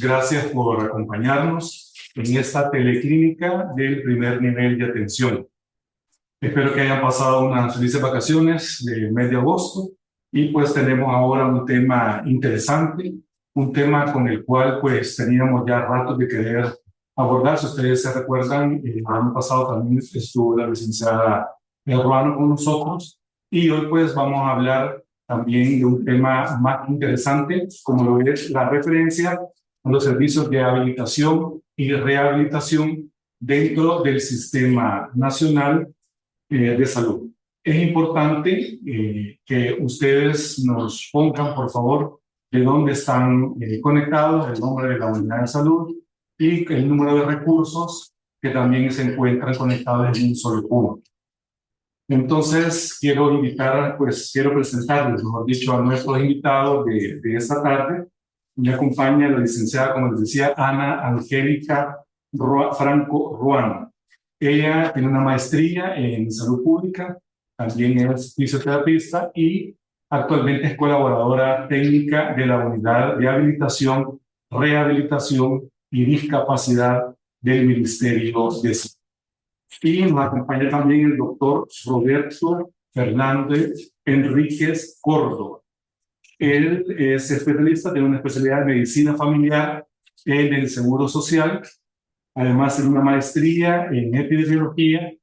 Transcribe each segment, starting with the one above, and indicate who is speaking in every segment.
Speaker 1: gracias por acompañarnos en esta teleclínica del primer nivel de atención. Espero que hayan pasado unas felices vacaciones del mes de agosto y pues tenemos ahora un tema interesante, un tema con el cual pues teníamos ya rato de querer abordar. Si ustedes se recuerdan, el año pasado también estuvo la licenciada Ruano con nosotros y hoy pues vamos a hablar también de un tema más interesante, como lo es la referencia a los servicios de habilitación y rehabilitación dentro del Sistema Nacional de Salud. Es importante que ustedes nos pongan, por favor, de dónde están conectados, el nombre de la unidad de salud y el número de recursos que también se encuentran conectados en un solo punto. Entonces, quiero presentarles, mejor dicho, a nuestros invitados de esta tarde. Me acompaña la licenciada, como les decía, Ana Angélica Franco Ruano. Ella tiene una maestría en salud pública, también es fisioterapeuta y actualmente es colaboradora técnica de la Unidad de Habilitación, Rehabilitación y Discapacidad del Ministerio de Salud. Y nos acompaña también el doctor Roberto Fernández Enríquez Córdoba. Él es especialista, tiene una especialidad de medicina familiar en el Seguro Social. Además, tiene una maestría en epidemiología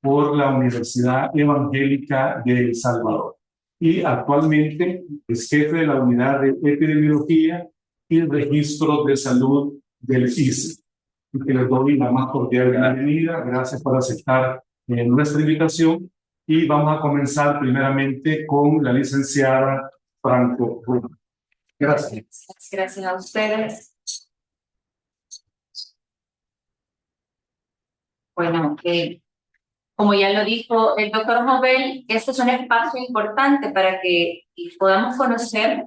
Speaker 1: por la Universidad Evangélica de El Salvador. Y actualmente es jefe de la unidad de epidemiología y registro de salud del ICE. Y que les doy la más cordial bienvenida. Gracias por aceptar nuestra invitación. Y vamos a comenzar primeramente con la licenciada Franco Ruano. Gracias.
Speaker 2: Gracias a ustedes. Bueno, como ya lo dijo el doctor Nobel, este es un espacio importante para que podamos conocer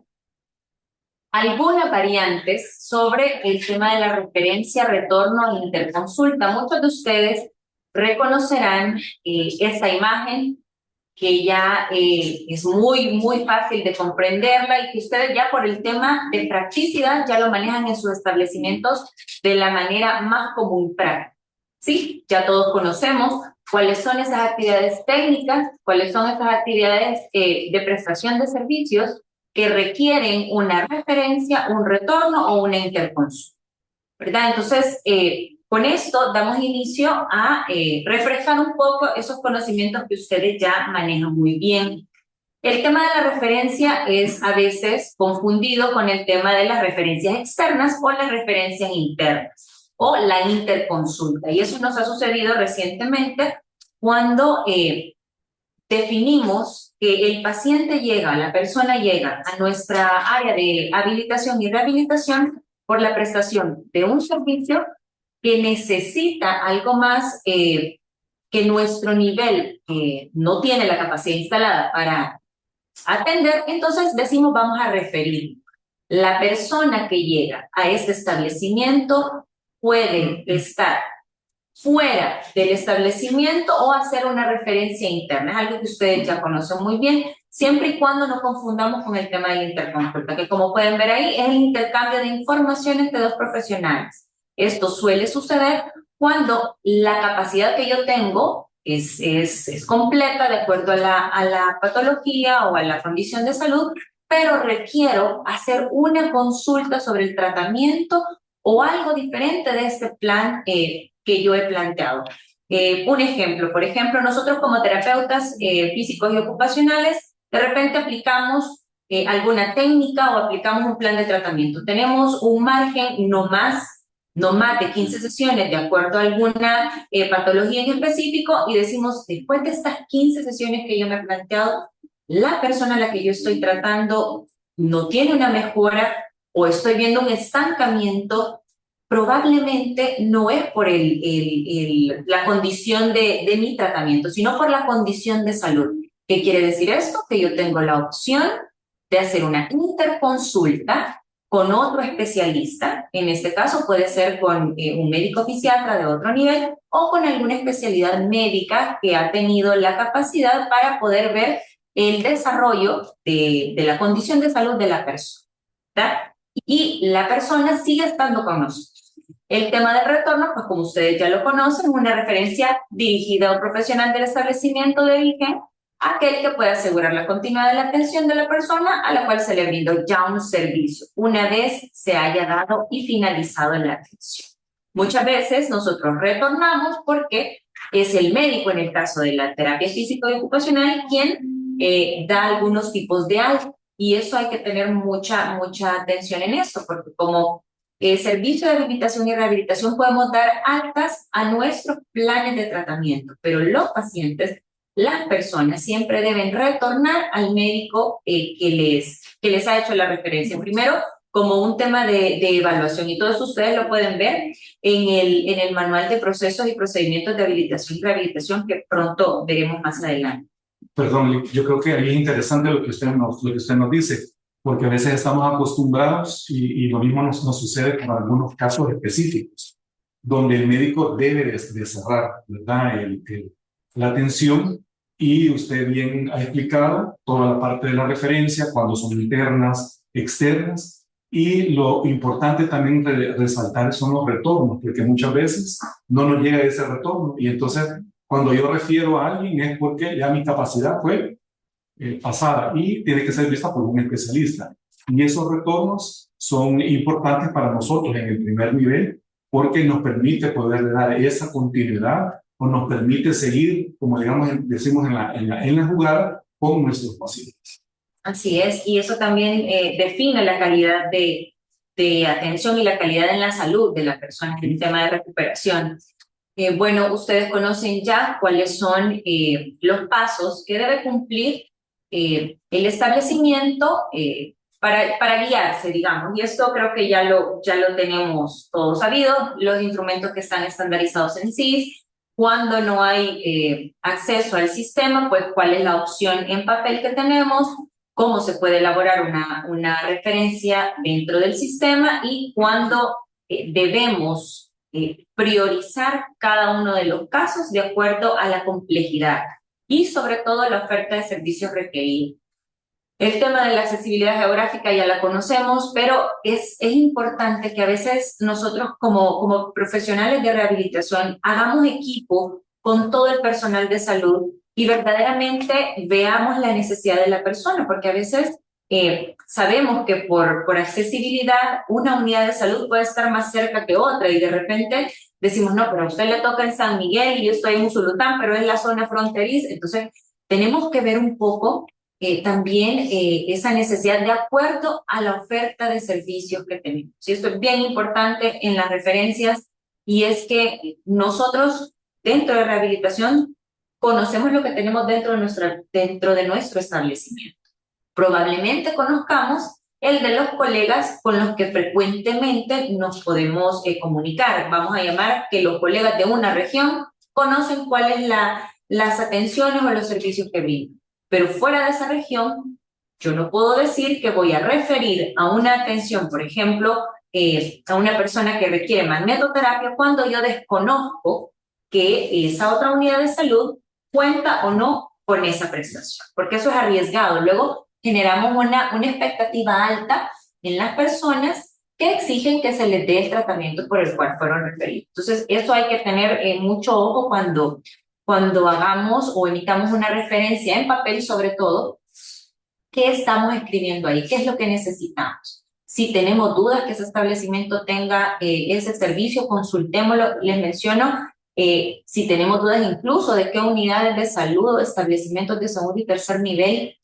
Speaker 2: algunas variantes sobre el tema de la referencia, retorno e interconsulta. Muchos de ustedes reconocerán esta imagen que ya es muy fácil de comprenderla y que ustedes ya por el tema de practicidad ya lo manejan en sus establecimientos de la manera más común y práctica. Sí, ya todos conocemos cuáles son esas actividades técnicas, cuáles son esas actividades de prestación de servicios que requieren una referencia, un retorno o una interconsulta, ¿verdad? Entonces, con esto damos inicio a refrescar un poco esos conocimientos que ustedes ya manejan muy bien. El tema de la referencia es a veces confundido con el tema de las referencias externas o las referencias internas o la interconsulta. Y eso nos ha sucedido recientemente cuando definimos que el paciente llega, la persona llega a nuestra área de habilitación y rehabilitación por la prestación de un servicio que necesita algo más que nuestro nivel no tiene la capacidad instalada para atender, entonces decimos vamos a referir. La persona que llega a este establecimiento puede estar fuera del establecimiento o hacer una referencia interna. Es algo que ustedes ya conocen muy bien, siempre y cuando no confundamos con el tema de la interconsulta, que como pueden ver ahí es el intercambio de información entre dos profesionales. Esto suele suceder cuando la capacidad que yo tengo es completa de acuerdo a la patología o a la condición de salud, pero requiero hacer una consulta sobre el tratamiento o algo diferente de este plan que yo he planteado. Un ejemplo, por ejemplo, nosotros como terapeutas físicos y ocupacionales, de repente aplicamos alguna técnica o aplicamos un plan de tratamiento. Tenemos un margen no más de 15 sesiones de acuerdo a alguna patología en específico y decimos, después de estas 15 sesiones que yo me he planteado, la persona a la que yo estoy tratando no tiene una mejora o estoy viendo un estancamiento, probablemente no es por la condición de mi tratamiento, sino por la condición de salud. ¿Qué quiere decir esto? Que yo tengo la opción de hacer una interconsulta con otro especialista, en este caso puede ser con un médico fisiatra de otro nivel o con alguna especialidad médica que ha tenido la capacidad para poder ver el desarrollo de la condición de salud de la persona, ¿verdad? y la persona sigue estando con nosotros. El tema del retorno, pues como ustedes ya lo conocen, es una referencia dirigida a un profesional del establecimiento de origen, aquel que puede asegurar la continuidad de la atención de la persona a la cual se le brindó ya un servicio, una vez se haya dado y finalizado la atención. Muchas veces nosotros retornamos porque es el médico, en el caso de la terapia física y ocupacional, quien da algunos tipos de alta. Y eso hay que tener mucha atención en esto, porque como servicio de habilitación y rehabilitación podemos dar altas a nuestros planes de tratamiento, pero los pacientes, las personas siempre deben retornar al médico que les ha hecho la referencia. Primero, como un tema de evaluación, y todo eso ustedes lo pueden ver en el manual de procesos y procedimientos de habilitación y rehabilitación que pronto veremos más adelante.
Speaker 1: Perdón, yo creo que ahí es interesante lo que usted nos dice, porque a veces estamos acostumbrados y lo mismo nos sucede con algunos casos específicos, donde el médico debe de cerrar, ¿verdad? La atención, y usted bien ha explicado toda la parte de la referencia, cuando son internas, externas, y lo importante también resaltar son los retornos, porque muchas veces no nos llega ese retorno, y entonces cuando yo refiero a alguien es porque ya mi capacidad fue pasada y tiene que ser vista por un especialista. Y esos retornos son importantes para nosotros en el primer nivel porque nos permite poder dar esa continuidad o nos permite seguir, como digamos, decimos en la jugada con nuestros pacientes.
Speaker 2: Así es, y eso también define la calidad de atención y la calidad en la salud de la persona en el tema de recuperación. Bueno, ustedes conocen ya cuáles son los pasos que debe cumplir el establecimiento para guiarse, digamos, y esto creo que ya lo tenemos todos sabido, los instrumentos que están estandarizados en SIS, cuando no hay acceso al sistema, pues cuál es la opción en papel que tenemos, cómo se puede elaborar una referencia dentro del sistema y cuándo debemos priorizar cada uno de los casos de acuerdo a la complejidad y sobre todo la oferta de servicios requeridos. El tema de la accesibilidad geográfica ya la conocemos, pero es importante que a veces nosotros como profesionales de rehabilitación hagamos equipo con todo el personal de salud y verdaderamente veamos la necesidad de la persona, porque a veces sabemos que por accesibilidad una unidad de salud puede estar más cerca que otra y de repente decimos, no, pero a usted le toca en San Miguel y yo estoy en Usulután, pero es la zona fronteriza. Entonces tenemos que ver un poco también esa necesidad de acuerdo a la oferta de servicios que tenemos. Y esto es bien importante en las referencias y es que nosotros dentro de rehabilitación conocemos lo que tenemos dentro de nuestro establecimiento. Probablemente conozcamos el de los colegas con los que frecuentemente nos podemos comunicar. Vamos a llamar que los colegas de una región conocen cuáles las atenciones o los servicios que brindan. Pero fuera de esa región, yo no puedo decir que voy a referir a una atención, por ejemplo, a una persona que requiere magnetoterapia cuando yo desconozco que esa otra unidad de salud cuenta o no con esa prestación, porque eso es arriesgado. Luego generamos una expectativa alta en las personas que exigen que se les dé el tratamiento por el cual fueron referidos. Entonces, eso hay que tener mucho ojo cuando hagamos o emitamos una referencia en papel, sobre todo, ¿qué estamos escribiendo ahí? ¿Qué es lo que necesitamos? Si tenemos dudas que ese establecimiento tenga ese servicio, consultémoslo. Les menciono, si tenemos dudas incluso de qué unidades de salud o establecimientos de segundo y tercer nivel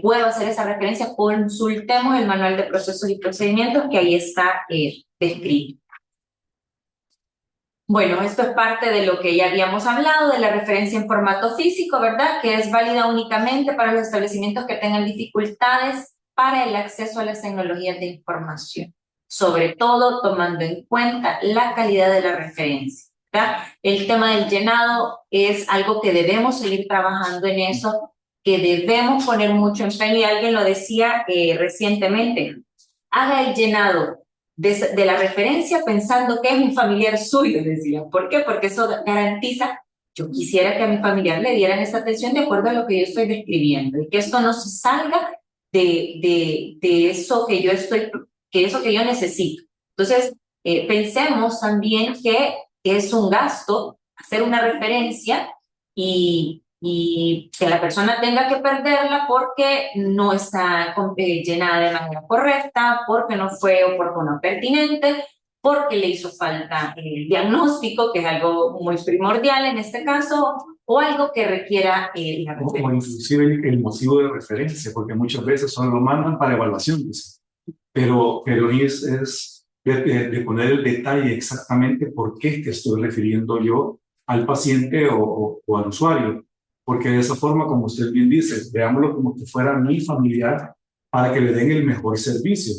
Speaker 2: puedo hacer esa referencia, consultemos el manual de procesos y procedimientos que ahí está descrito. Bueno, esto es parte de lo que ya habíamos hablado, de la referencia en formato físico, ¿verdad? Que es válida únicamente para los establecimientos que tengan dificultades para el acceso a las tecnologías de información, sobre todo tomando en cuenta la calidad de la referencia, ¿verdad? El tema del llenado es algo que debemos seguir trabajando en eso, que debemos poner mucho empeño, y alguien lo decía recientemente, haga el llenado de la referencia pensando que es un familiar suyo, decía. ¿Por qué? Porque eso garantiza, yo quisiera que a mi familiar le dieran esa atención de acuerdo a lo que yo estoy describiendo y que esto no se salga de eso que yo estoy eso que yo necesito. Entonces, pensemos también que es un gasto hacer una referencia y que la persona tenga que perderla porque no está llenada de manera correcta, porque no fue oportuno o pertinente, porque le hizo falta el diagnóstico, que es algo muy primordial en este caso, o algo que requiera la referencia.
Speaker 1: O inclusive el motivo de referencia, porque muchas veces solo lo mandan para evaluaciones, pero es de poner el detalle exactamente por qué es que estoy refiriendo yo al paciente o al usuario, porque de esa forma, como usted bien dice, veámoslo como que fuera mi familiar para que le den el mejor servicio,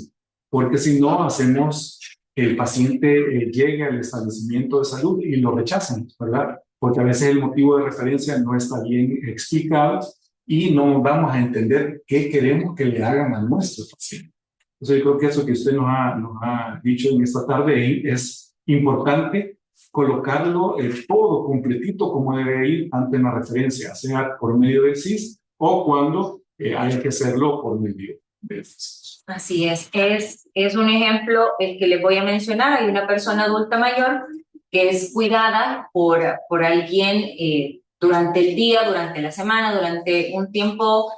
Speaker 1: porque si no hacemos que el paciente llegue al establecimiento de salud y lo rechacen, ¿verdad? Porque a veces el motivo de referencia no está bien explicado y no vamos a entender qué queremos que le hagan a nuestro paciente. Entonces yo creo que eso que usted nos ha dicho en esta tarde es importante colocarlo todo completito como debe ir ante una referencia, sea por medio del CIS o cuando haya que hacerlo por medio del CIS.
Speaker 2: Así es un ejemplo el que les voy a mencionar. Hay una persona adulta mayor que es cuidada por alguien durante el día, durante la semana, durante un tiempo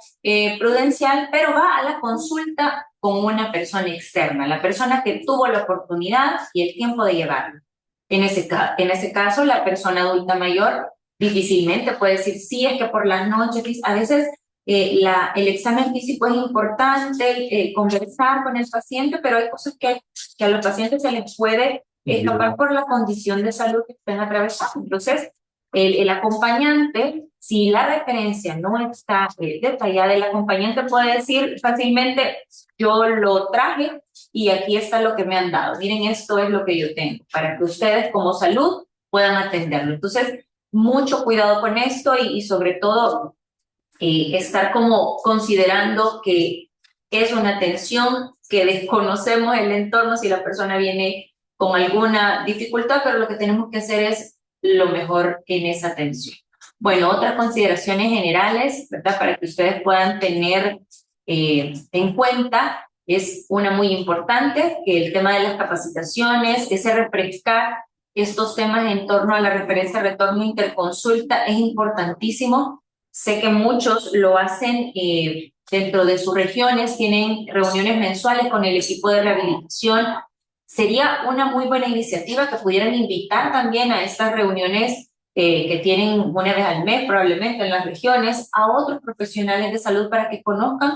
Speaker 2: prudencial, pero va a la consulta con una persona externa, la persona que tuvo la oportunidad y el tiempo de llevarlo. En ese caso, la persona adulta mayor difícilmente puede decir, sí, es que por las noches, a veces el examen físico es importante, conversar con el paciente, pero hay cosas que a los pacientes se les puede escapar por la condición de salud que estén atravesando. Entonces, el acompañante, si la referencia no está detallada, el acompañante puede decir fácilmente, yo lo traje y aquí está lo que me han dado. Miren, esto es lo que yo tengo, para que ustedes como salud puedan atenderlo. Entonces, mucho cuidado con esto y sobre todo estar como considerando que es una atención, que desconocemos el entorno si la persona viene con alguna dificultad, pero lo que tenemos que hacer es lo mejor en esa atención. Bueno, otras consideraciones generales, ¿verdad? Para que ustedes puedan tener en cuenta, es una muy importante, que el tema de las capacitaciones, ese refrescar estos temas en torno a la referencia retorno interconsulta es importantísimo. Sé que muchos lo hacen dentro de sus regiones, tienen reuniones mensuales con el equipo de rehabilitación. Sería una muy buena iniciativa que pudieran invitar también a estas reuniones que tienen una vez al mes probablemente en las regiones a otros profesionales de salud para que conozcan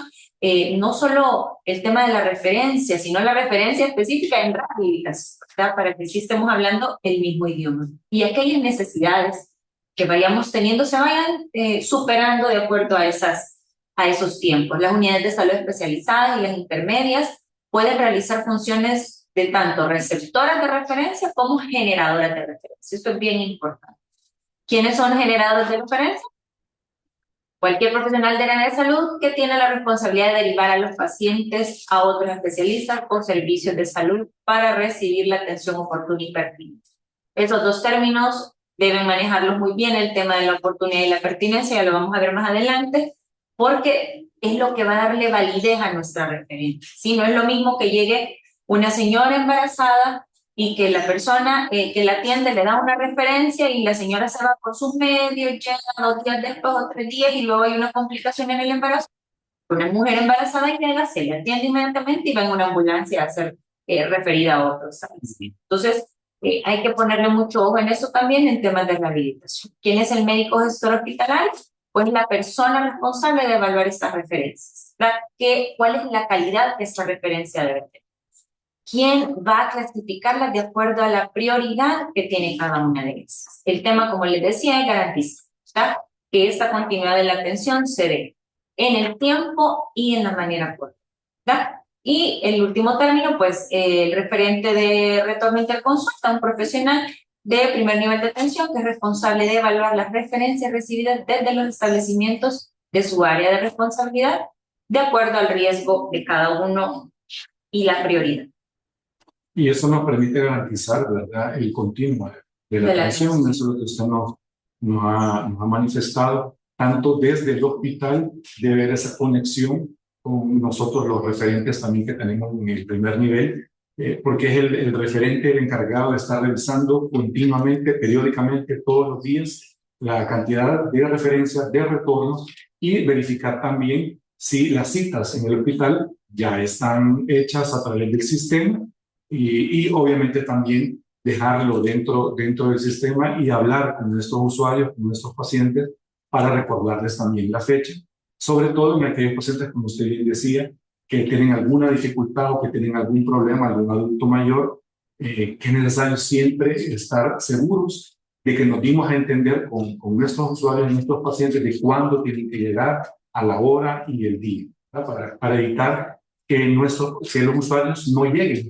Speaker 2: no solo el tema de la referencia, sino la referencia específica en rehabilitación, ¿verdad? Para que sí estemos hablando el mismo idioma. Y aquellas necesidades que vayamos teniendo se vayan superando de acuerdo a esos tiempos. Las unidades de salud especializadas y las intermedias pueden realizar funciones de tanto receptoras de referencia como generadoras de referencia. Esto es bien importante. ¿Quiénes son generadores de referencia? Cualquier profesional del área de salud que tiene la responsabilidad de derivar a los pacientes a otros especialistas o servicios de salud para recibir la atención oportuna y pertinente. Esos dos términos deben manejarlos muy bien, el tema de la oportunidad y la pertinencia, ya lo vamos a ver más adelante, porque es lo que va a darle validez a nuestra referencia. ¿Sí? No es lo mismo que llegue una señora embarazada y que la persona que la atiende le da una referencia y la señora se va por sus medios, llega 2 días después o 3 días y luego hay una complicación en el embarazo. Una mujer embarazada llega, se le atiende inmediatamente y va en una ambulancia a ser referida a otros sitios. Entonces, hay que ponerle mucho ojo en eso también en temas de rehabilitación. ¿Quién es el médico gestor hospitalario? Pues la persona responsable de evaluar estas referencias. ¿Cuál es la calidad que esta referencia debe tener? ¿Quién va a clasificarlas de acuerdo a la prioridad que tiene cada una de esas? El tema, como les decía, es garantizar que esta continuidad de la atención se dé en el tiempo y en la manera correcta. Y el último término, pues el referente de retorno interconsulta, un profesional de primer nivel de atención que es responsable de evaluar las referencias recibidas desde los establecimientos de su área de responsabilidad de acuerdo al riesgo de cada uno y la prioridad.
Speaker 1: Y eso nos permite garantizar, ¿verdad?, el continuo de la atención. Eso es lo que usted nos ha manifestado, tanto desde el hospital, de ver esa conexión con nosotros los referentes también que tenemos en el primer nivel, porque es el referente, el encargado de estar revisando continuamente, periódicamente, todos los días, la cantidad de referencias, de retornos y verificar también si las citas en el hospital ya están hechas a través del sistema y obviamente también dejarlo dentro del sistema y hablar con nuestros usuarios, con nuestros pacientes, para recordarles también la fecha, sobre todo en aquellos pacientes, como usted bien decía, que tienen alguna dificultad o que tienen algún problema, algún adulto mayor, que es necesario siempre estar seguros de que nos dimos a entender con nuestros usuarios, nuestros pacientes, de cuándo tienen que llegar, a la hora y el día, para evitar que los usuarios no lleguen,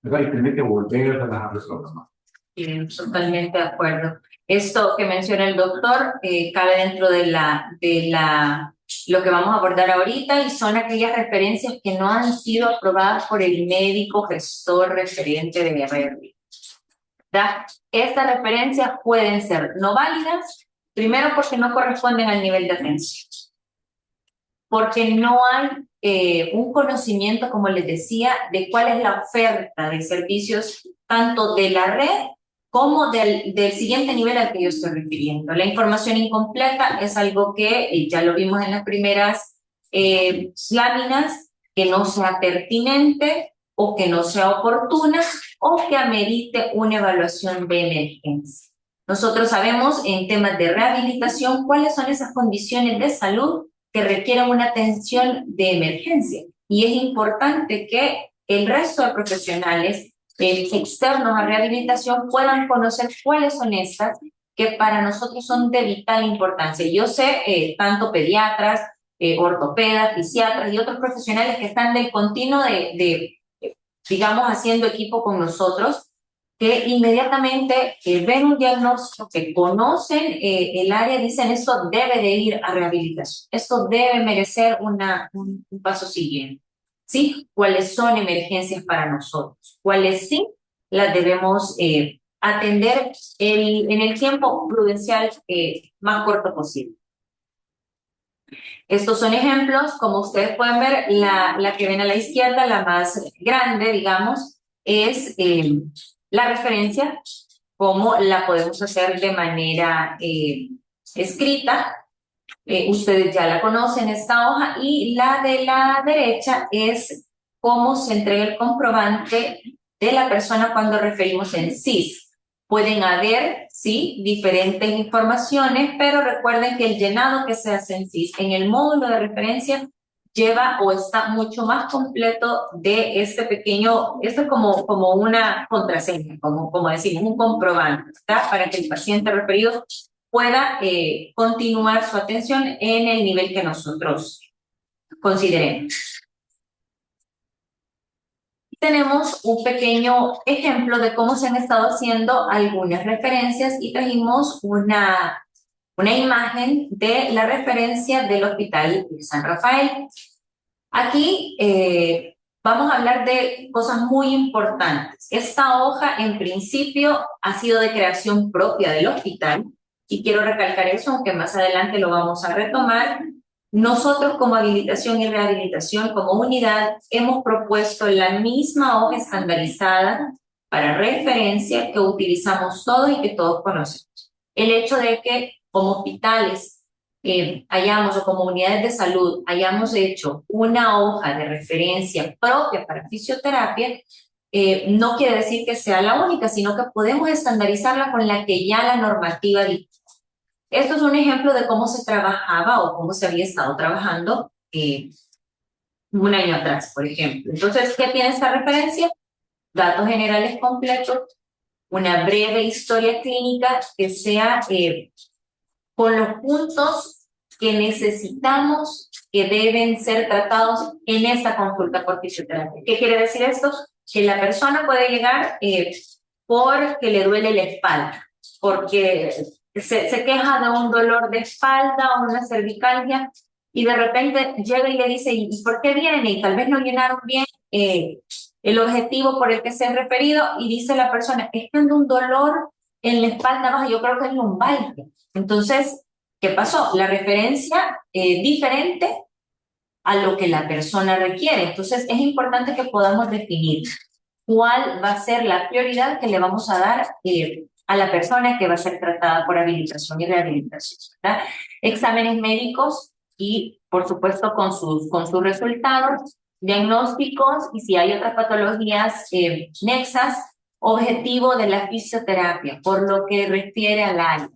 Speaker 1: ¿verdad? Y tener que volver a las programas.
Speaker 2: Bien, totalmente de acuerdo. Esto que menciona el doctor cabe dentro de lo que vamos a abordar ahorita y son aquellas referencias que no han sido aprobadas por el médico gestor referente de RR. Estas referencias pueden ser no válidas, primero porque no corresponden al nivel de atención, porque no hay un conocimiento, como les decía, de cuál es la oferta de servicios tanto de la red como del siguiente nivel al que yo estoy refiriendo. La información incompleta es algo que ya lo vimos en las primeras láminas, que no sea pertinente o que no sea oportuna o que amerite una evaluación de emergencia. Nosotros sabemos en temas de rehabilitación cuáles son esas condiciones de salud que requieren una atención de emergencia. Y es importante que el resto de profesionales externos a rehabilitación puedan conocer cuáles son estas que para nosotros son de vital importancia. Yo sé, tanto pediatras, ortopedas, fisiatras y otros profesionales que están del continuo digamos, haciendo equipo con nosotros, que inmediatamente ven un diagnóstico, que conocen el área, dicen esto debe de ir a rehabilitación, esto debe merecer un paso siguiente. ¿Sí? ¿Cuáles son emergencias para nosotros? ¿Cuáles sí las debemos atender en el tiempo prudencial más corto posible? Estos son ejemplos, como ustedes pueden ver, la que ven a la izquierda, la más grande, digamos, es la referencia, cómo la podemos hacer de manera escrita. Ustedes ya la conocen, esta hoja, y la de la derecha es cómo se entrega el comprobante de la persona cuando referimos en SIS. Pueden haber, sí, diferentes informaciones, pero recuerden que el llenado que se hace en SIS, en el módulo de referencia, lleva o está mucho más completo de este pequeño, esto es como una contraseña, como decimos, un comprobante, ¿está? Para que el paciente referido pueda continuar su atención en el nivel que nosotros consideremos. Tenemos un pequeño ejemplo de cómo se han estado haciendo algunas referencias y trajimos una imagen de la referencia del Hospital de San Rafael. Aquí vamos a hablar de cosas muy importantes. Esta hoja, en principio, ha sido de creación propia del hospital, y quiero recalcar eso, aunque más adelante lo vamos a retomar. Nosotros, como habilitación y rehabilitación, como unidad, hemos propuesto la misma hoja estandarizada para referencia que utilizamos todos y que todos conocemos. El hecho de que como hospitales hayamos, o como unidades de salud, hayamos hecho una hoja de referencia propia para fisioterapia, no quiere decir que sea la única, sino que podemos estandarizarla con la que ya la normativa dice. Esto es un ejemplo de cómo se trabajaba o cómo se había estado trabajando un año atrás, por ejemplo. Entonces, ¿qué tiene esta referencia? Datos generales completos, una breve historia clínica que sea con los puntos que necesitamos que deben ser tratados en esta consulta por fisioterapia. ¿Qué quiere decir esto? Que la persona puede llegar porque le duele la espalda, porque se queja de un dolor de espalda o una cervicalgia, y de repente llega y le dice, ¿y por qué viene? Y tal vez no llenaron bien el objetivo por el que se ha referido, y dice la persona, es que ando un dolor en la espalda baja, yo creo que es lumbalgia. Entonces, ¿qué pasó? La referencia diferente a lo que la persona requiere. Entonces, es importante que podamos definir cuál va a ser la prioridad que le vamos a dar a la persona que va a ser tratada por habilitación y rehabilitación, ¿verdad? Exámenes médicos y, por supuesto, con sus resultados, diagnósticos y si hay otras patologías nexas, objetivo de la fisioterapia, por lo que refiere al área.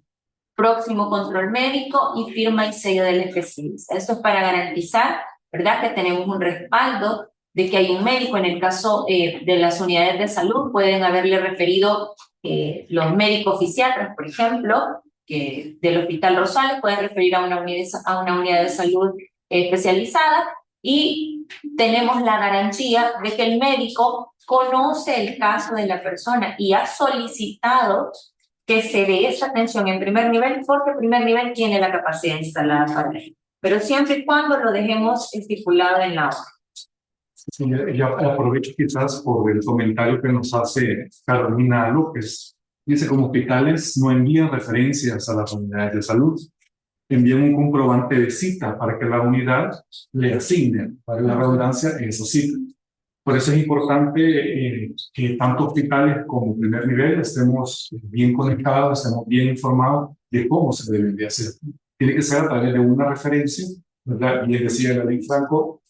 Speaker 2: Próximo control médico y firma y sello del especialista. Esto es para garantizar, ¿verdad?, que tenemos un respaldo de que hay un médico. En el caso de las unidades de salud, pueden haberle referido los médicos fisiatras, por ejemplo, del Hospital Rosales, pueden referir a una unidad de salud especializada y tenemos la garantía de que el médico conoce el caso de la persona y ha solicitado que se dé esa atención en primer nivel, porque primer nivel tiene la capacidad instalada para ello, pero siempre y cuando lo dejemos estipulado en la hoja.
Speaker 1: Sí, ya aprovecho quizás por el comentario que nos hace Carolina López. Dice, como hospitales no envían referencias a las unidades de salud, envían un comprobante de cita para que la unidad le asigne, para la redundancia, esa cita. Por eso es importante que tanto hospitales como primer nivel estemos bien conectados, estemos bien informados de cómo se debe de hacer. Tiene que ser a través de una referencia, ¿verdad? Bien decía la ley Franco,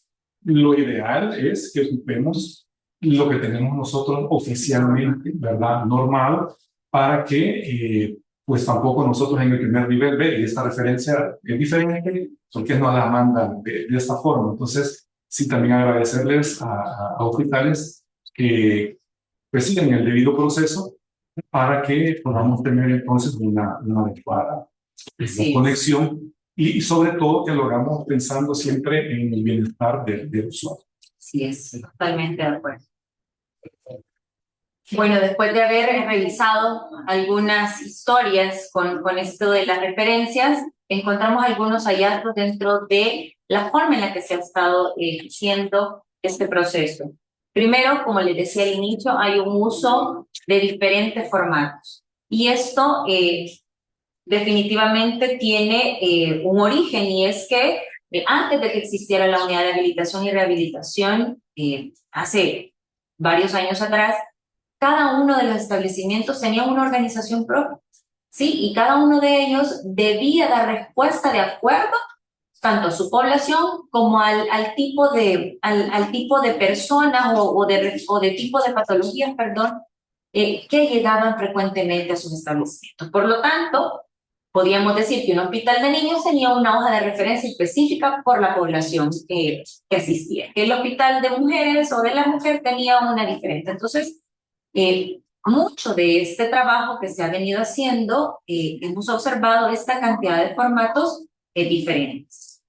Speaker 1: lo ideal es que ocupemos lo que tenemos nosotros oficialmente, ¿verdad?, normado, para que pues tampoco nosotros en el primer nivel, y esta referencia es diferente, porque no la mandan de esta forma. Entonces, sí, también agradecerles a hospitales que pues sigan el debido proceso para que podamos tener entonces una adecuada conexión y sobre todo que lo hagamos pensando siempre en el bienestar del usuario.
Speaker 2: Sí, es totalmente de acuerdo. Bueno, después de haber revisado algunas historias con esto de las referencias, encontramos algunos hallazgos dentro de la forma en la que se ha estado haciendo este proceso. Primero, como les decía al inicio, hay un uso de diferentes formatos. Y esto definitivamente tiene un origen, y es que antes de que existiera la unidad de habilitación y rehabilitación, hace varios años atrás, cada uno de los establecimientos tenía una organización propia, ¿sí? Y cada uno de ellos debía dar respuesta de acuerdo tanto a su población como al tipo de personas o de tipo de patologías, perdón, que llegaban frecuentemente a sus establecimientos. Por lo tanto, podríamos decir que un hospital de niños tenía una hoja de referencia específica por la población que asistía, que el hospital de mujeres o de la mujer tenía una diferente. Entonces, mucho de este trabajo que se ha venido haciendo, hemos observado esta cantidad de formatos diferentes.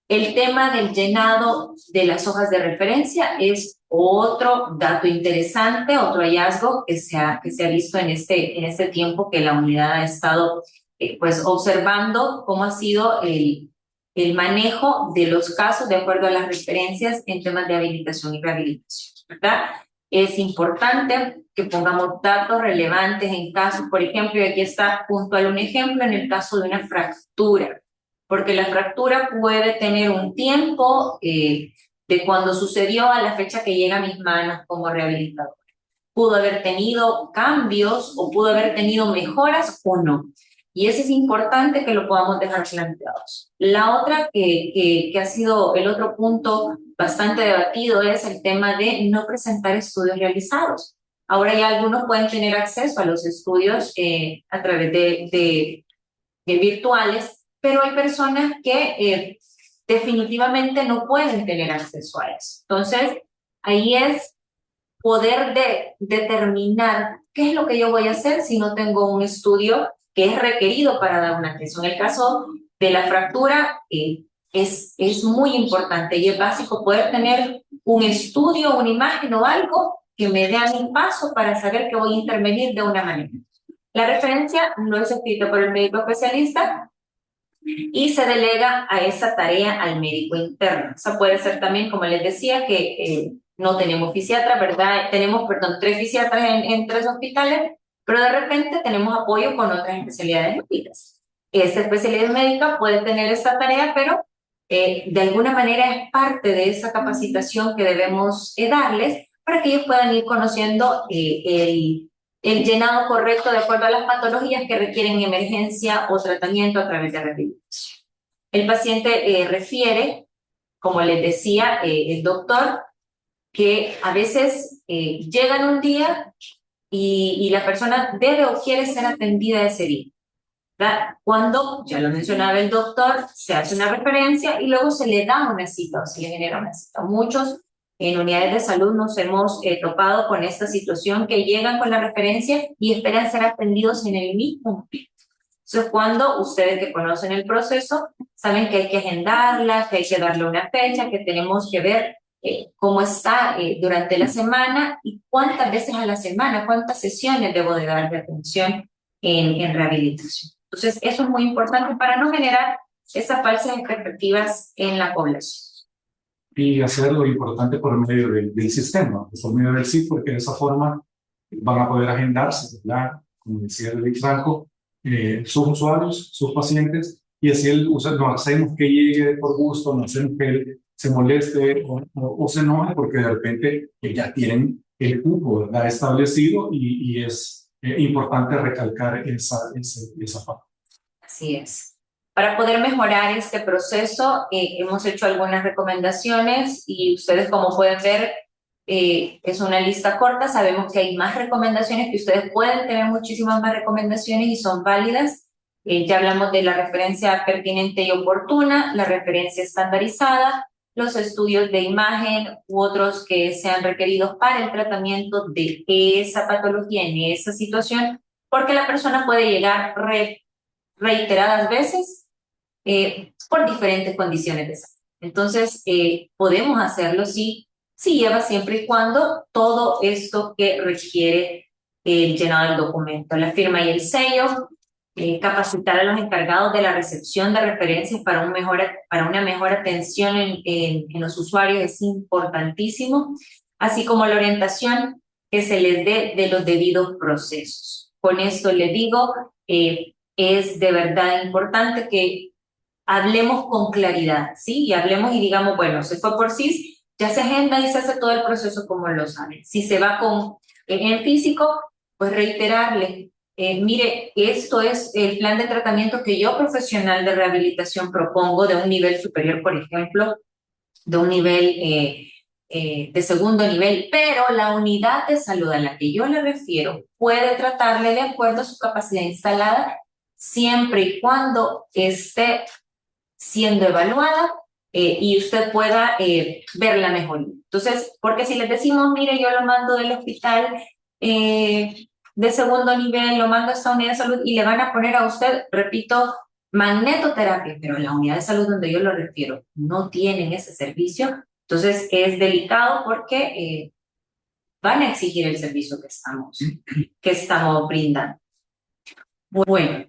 Speaker 2: El tema del llenado de las hojas de referencia es otro dato interesante, otro hallazgo que se ha visto en este tiempo que la unidad ha estado pues observando cómo ha sido el manejo de los casos de acuerdo a las referencias en temas de habilitación y rehabilitación, ¿verdad? Es importante que pongamos datos relevantes en casos, por ejemplo, y aquí está puntual un ejemplo en el caso de una fractura, porque la fractura puede tener un tiempo de cuando sucedió a la fecha que llega a mis manos como rehabilitador. Pudo haber tenido cambios o pudo haber tenido mejoras o no. Y eso es importante que lo podamos dejar planteados. La otra que ha sido el otro punto bastante debatido es el tema de no presentar estudios realizados. Ahora ya algunos pueden tener acceso a los estudios a través de virtuales, pero hay personas que definitivamente no pueden tener acceso a eso. Entonces, ahí es poder determinar qué es lo que yo voy a hacer si no tengo un estudio que es requerido para dar una acceso. En el caso de la fractura, es muy importante y es básico poder tener un estudio, una imagen o algo que me dé a mi paso para saber que voy a intervenir de una manera. La referencia no es escrita por el médico especialista y se delega a esa tarea al médico interno. Eso puede ser también, como les decía, que no tenemos fisiatra, ¿verdad? Tenemos, perdón, 3 fisiatras en 3 hospitales, pero de repente tenemos apoyo con otras especialidades médicas. Esta especialidad médica puede tener esta tarea, pero de alguna manera es parte de esa capacitación que debemos darles para que ellos puedan ir conociendo el llenado correcto de acuerdo a las patologías que requieren emergencia o tratamiento a través de rehabilitación. El paciente refiere, como les decía el doctor, que a veces llegan un día y la persona debe o quiere ser atendida ese día, ¿verdad? Cuando, ya lo mencionaba el doctor, se hace una referencia y luego se le da una cita o se le genera una cita. Muchos en unidades de salud nos hemos topado con esta situación que llegan con la referencia y esperan ser atendidos en el mismo momento. Entonces, cuando ustedes que conocen el proceso saben que hay que agendarla, que hay que darle una fecha, que tenemos que ver cómo está durante la semana y cuántas veces a la semana, cuántas sesiones debo de dar de atención en rehabilitación. Entonces, eso es muy importante para no generar esas falsas expectativas en la población.
Speaker 1: Y hacer lo importante por medio del sistema, por medio del SIT, porque de esa forma van a poder agendarse, ¿verdad? Como decía David Franco, sus usuarios, sus pacientes, y así no hacemos que llegue por gusto, no hacemos que él se moleste o se enoje, porque de repente ya tienen el cupo, ¿verdad? Establecido y es importante recalcar esa parte.
Speaker 2: Así es. Para poder mejorar este proceso, hemos hecho algunas recomendaciones y ustedes, como pueden ver, es una lista corta. Sabemos que hay más recomendaciones, que ustedes pueden tener muchísimas más recomendaciones y son válidas. Ya hablamos de la referencia pertinente y oportuna, la referencia estandarizada, los estudios de imagen u otros que sean requeridos para el tratamiento de esa patología en esa situación, porque la persona puede llegar reiteradas veces por diferentes condiciones de salud. Entonces, podemos hacerlo si lleva siempre y cuando todo esto que requiere el llenado del documento, la firma y el sello, capacitar a los encargados de la recepción de referencias para una mejor atención en los usuarios es importantísimo, así como la orientación que se les dé de los debidos procesos. Con esto les digo, es de verdad importante que hablemos con claridad, ¿sí? Y hablemos y digamos, bueno, se fue por CIS, ya se agenda y se hace todo el proceso como lo saben. Si se va en físico, pues reiterarle, mire, esto es el plan de tratamiento que yo, profesional de rehabilitación, propongo de un nivel superior, por ejemplo, de un nivel de segundo nivel, pero la unidad de salud a la que yo le refiero puede tratarle de acuerdo a su capacidad instalada, siempre y cuando esté siendo evaluada y usted pueda ver la mejoría. Entonces, porque si les decimos, mire, yo lo mando del hospital de segundo nivel, lo mando a esta unidad de salud y le van a poner a usted, repito, magnetoterapia, pero en la unidad de salud donde yo lo refiero no tienen ese servicio, entonces es delicado porque van a exigir el servicio que estamos brindando. Bueno,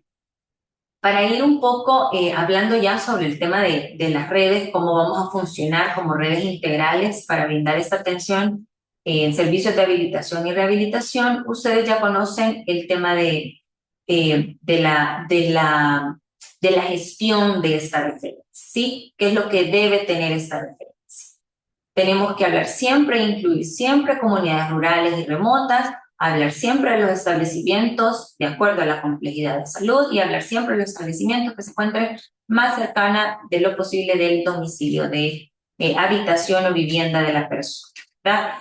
Speaker 2: para ir un poco hablando ya sobre el tema de las redes, cómo vamos a funcionar como redes integrales para brindar esta atención en servicios de habilitación y rehabilitación, ustedes ya conocen el tema de la gestión de esta referencia, ¿sí? ¿Qué es lo que debe tener esta referencia? Tenemos que hablar siempre, incluir siempre comunidades rurales y remotas, hablar siempre de los establecimientos de acuerdo a la complejidad de salud y hablar siempre de los establecimientos que se encuentren más cercana de lo posible del domicilio de habitación o vivienda de la persona, ¿verdad?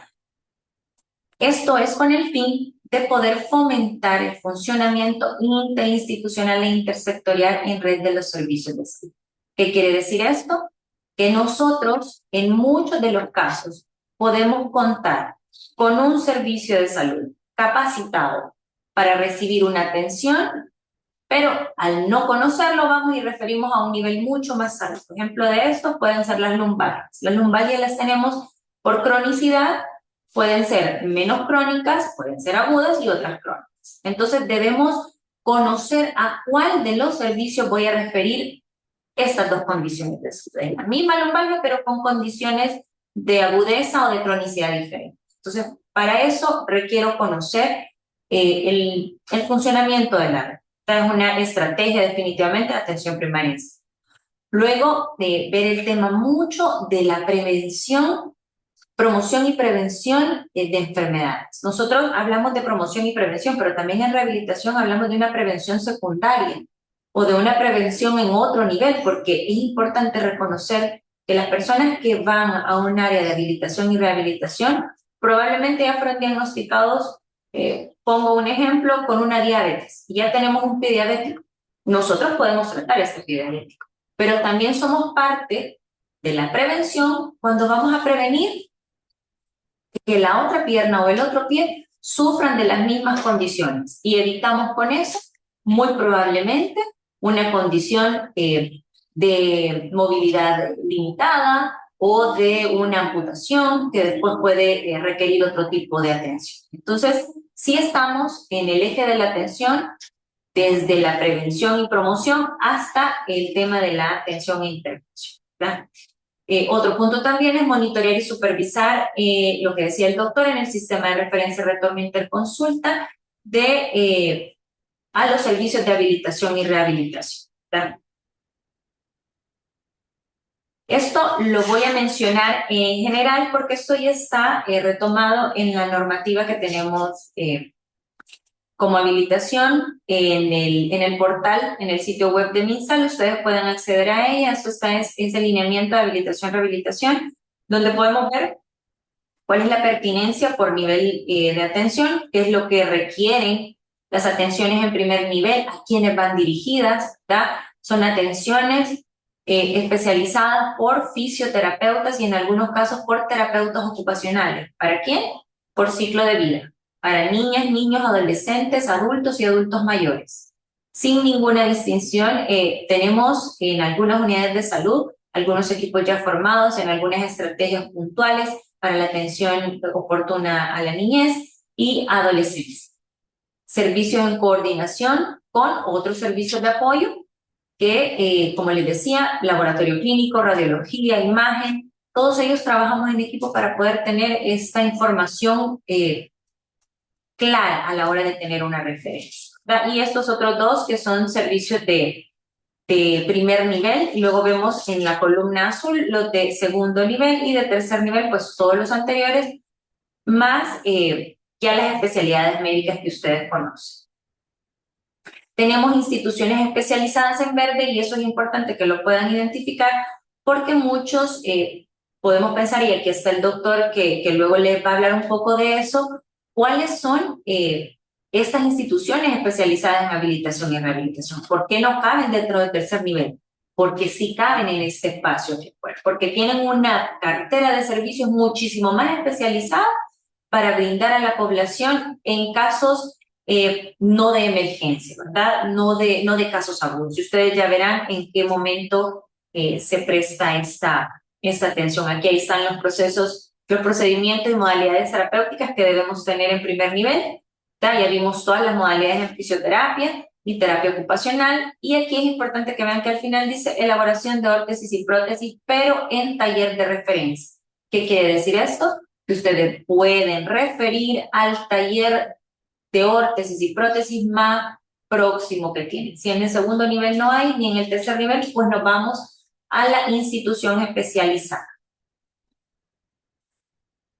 Speaker 2: Esto es con el fin de poder fomentar el funcionamiento interinstitucional e intersectorial en red de los servicios de salud. ¿Qué quiere decir esto? Que nosotros, en muchos de los casos, podemos contar con un servicio de salud capacitado para recibir una atención, pero al no conocerlo vamos y referimos a un nivel mucho más alto. Por ejemplo, de estos pueden ser las lumbalgias. Las lumbalgias las tenemos por cronicidad, pueden ser menos crónicas, pueden ser agudas y otras crónicas. Entonces debemos conocer a cuál de los servicios voy a referir estas dos condiciones de salud. La misma lumbalgia, pero con condiciones de agudeza o de cronicidad diferentes. Entonces, para eso requiero conocer el funcionamiento de la red. Esta es una estrategia definitivamente de atención primaria. Luego, ver el tema mucho de la prevención, promoción y prevención de enfermedades. Nosotros hablamos de promoción y prevención, pero también en rehabilitación hablamos de una prevención secundaria o de una prevención en otro nivel, porque es importante reconocer que las personas que van a un área de habilitación y rehabilitación probablemente ya fueron diagnosticados, pongo un ejemplo, con una diabetes, y ya tenemos un prediabético. Nosotros podemos tratar este prediabético, pero también somos parte de la prevención cuando vamos a prevenir que la otra pierna o el otro pie sufran de las mismas condiciones y evitamos con eso muy probablemente una condición de movilidad limitada o de una amputación que después puede requerir otro tipo de atención. Entonces, sí estamos en el eje de la atención desde la prevención y promoción hasta el tema de la atención e intervención, ¿verdad? Otro punto también es monitorear y supervisar lo que decía el doctor en el sistema de referencia, retorno e interconsulta a los servicios de habilitación y rehabilitación, ¿verdad? Esto lo voy a mencionar en general porque esto ya está retomado en la normativa que tenemos como habilitación en el portal, en el sitio web de MinSal. Ustedes pueden acceder a ella. Esto está en ese lineamiento de habilitación-rehabilitación, donde podemos ver cuál es la pertinencia por nivel de atención, qué es lo que requieren las atenciones en primer nivel, a quiénes van dirigidas, ¿verdad? Son atenciones especializadas por fisioterapeutas y en algunos casos por terapeutas ocupacionales. ¿Para quién? Por ciclo de vida. Para niñas, niños, adolescentes, adultos y adultos mayores. Sin ninguna distinción, tenemos en algunas unidades de salud algunos equipos ya formados en algunas estrategias puntuales para la atención oportuna a la niñez y adolescencia. Servicios en coordinación con otros servicios de apoyo que, como les decía, laboratorio clínico, radiología, imagen, todos ellos trabajamos en equipo para poder tener esta información clara a la hora de tener una referencia, ¿verdad? Y estos otros dos que son servicios de primer nivel, y luego vemos en la columna azul los de segundo nivel y de tercer nivel, pues todos los anteriores, más ya las especialidades médicas que ustedes conocen. Tenemos instituciones especializadas en verde y eso es importante que lo puedan identificar porque muchos podemos pensar, y aquí está el doctor que luego les va a hablar un poco de eso, cuáles son estas instituciones especializadas en habilitación y rehabilitación. ¿Por qué no caben dentro del tercer nivel? Porque sí caben en este espacio, porque tienen una cartera de servicios muchísimo más especializada para brindar a la población en casos no de emergencia, ¿verdad? No de casos agudos. Y ustedes ya verán en qué momento se presta esta atención. Aquí ahí están los procesos, los procedimientos y modalidades terapéuticas que debemos tener en primer nivel. Ya vimos todas las modalidades en fisioterapia y terapia ocupacional. Y aquí es importante que vean que al final dice elaboración de órtesis y prótesis, pero en taller de referencia. ¿Qué quiere decir esto? Que ustedes pueden referir al taller de órtesis y prótesis más próximo que tienen. Si en el segundo nivel no hay, ni en el tercer nivel, pues nos vamos a la institución especializada.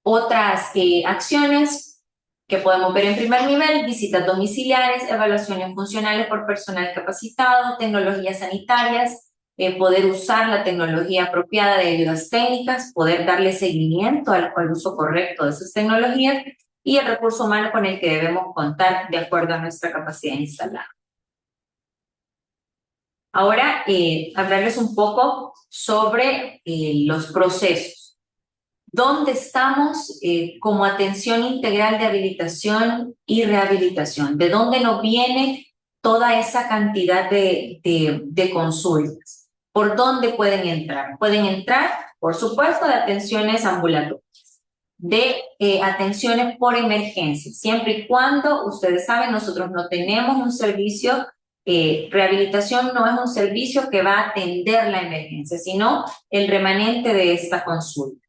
Speaker 2: Otras acciones que podemos ver en primer nivel: visitas domiciliares, evaluaciones funcionales por personal capacitado, tecnologías sanitarias, poder usar la tecnología apropiada de ayudas técnicas, poder darle seguimiento al uso correcto de esas tecnologías, y el recurso humano con el que debemos contar de acuerdo a nuestra capacidad instalada. Ahora, hablarles un poco sobre los procesos. ¿Dónde estamos como atención integral de habilitación y rehabilitación? ¿De dónde nos viene toda esa cantidad de consultas? ¿Por dónde pueden entrar? Pueden entrar, por supuesto, de atenciones ambulatorias, de atenciones por emergencia, siempre y cuando, ustedes saben, nosotros no tenemos un servicio, rehabilitación no es un servicio que va a atender la emergencia, sino el remanente de esta consulta.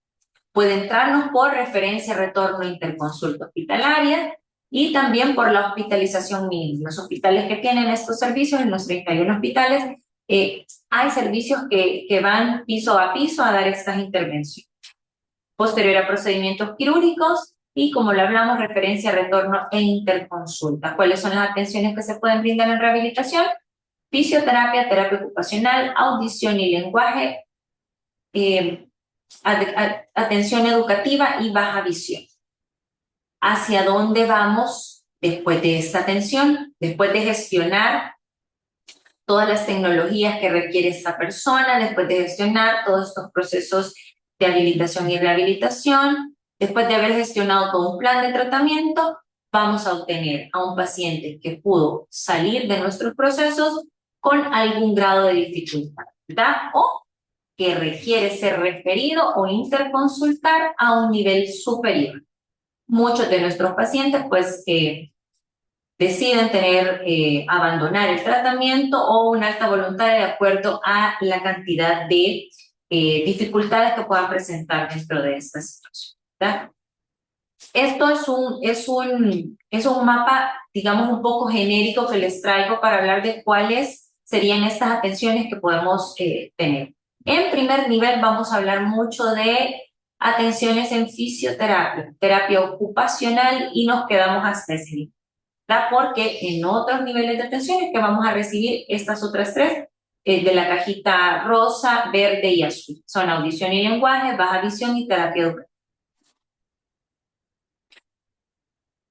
Speaker 2: Puede entrarnos por referencia, retorno, interconsulta hospitalaria y también por la hospitalización mínima. Los hospitales que tienen estos servicios, en los 31 hospitales, Hay servicios que van piso a piso a dar estas intervenciones. Posterior a procedimientos quirúrgicos y, como lo hablamos, referencia, retorno e interconsulta. ¿Cuáles son las atenciones que se pueden brindar en rehabilitación? Fisioterapia, terapia ocupacional, audición y lenguaje, atención educativa y baja visión. ¿Hacia dónde vamos después de esta atención? Después de gestionar todas las tecnologías que requiere esta persona, después de gestionar todos estos procesos de habilitación y rehabilitación, después de haber gestionado todo un plan de tratamiento, vamos a obtener a un paciente que pudo salir de nuestros procesos con algún grado de dificultad, ¿verdad? O que requiere ser referido o interconsultar a un nivel superior. Muchos de nuestros pacientes, pues, deciden abandonar el tratamiento o una alta voluntaria de acuerdo a la cantidad de dificultades que puedan presentar dentro de esta situación, ¿verdad? Esto es un mapa, digamos, un poco genérico que les traigo para hablar de cuáles serían estas atenciones que podemos tener. En primer nivel vamos a hablar mucho de atenciones en fisioterapia, terapia ocupacional, y nos quedamos hasta ese nivel, ¿verdad? Porque en otros niveles de atenciones que vamos a recibir estas otras tres de la cajita rosa, verde y azul. Son audición y lenguaje, baja visión y terapia educativa.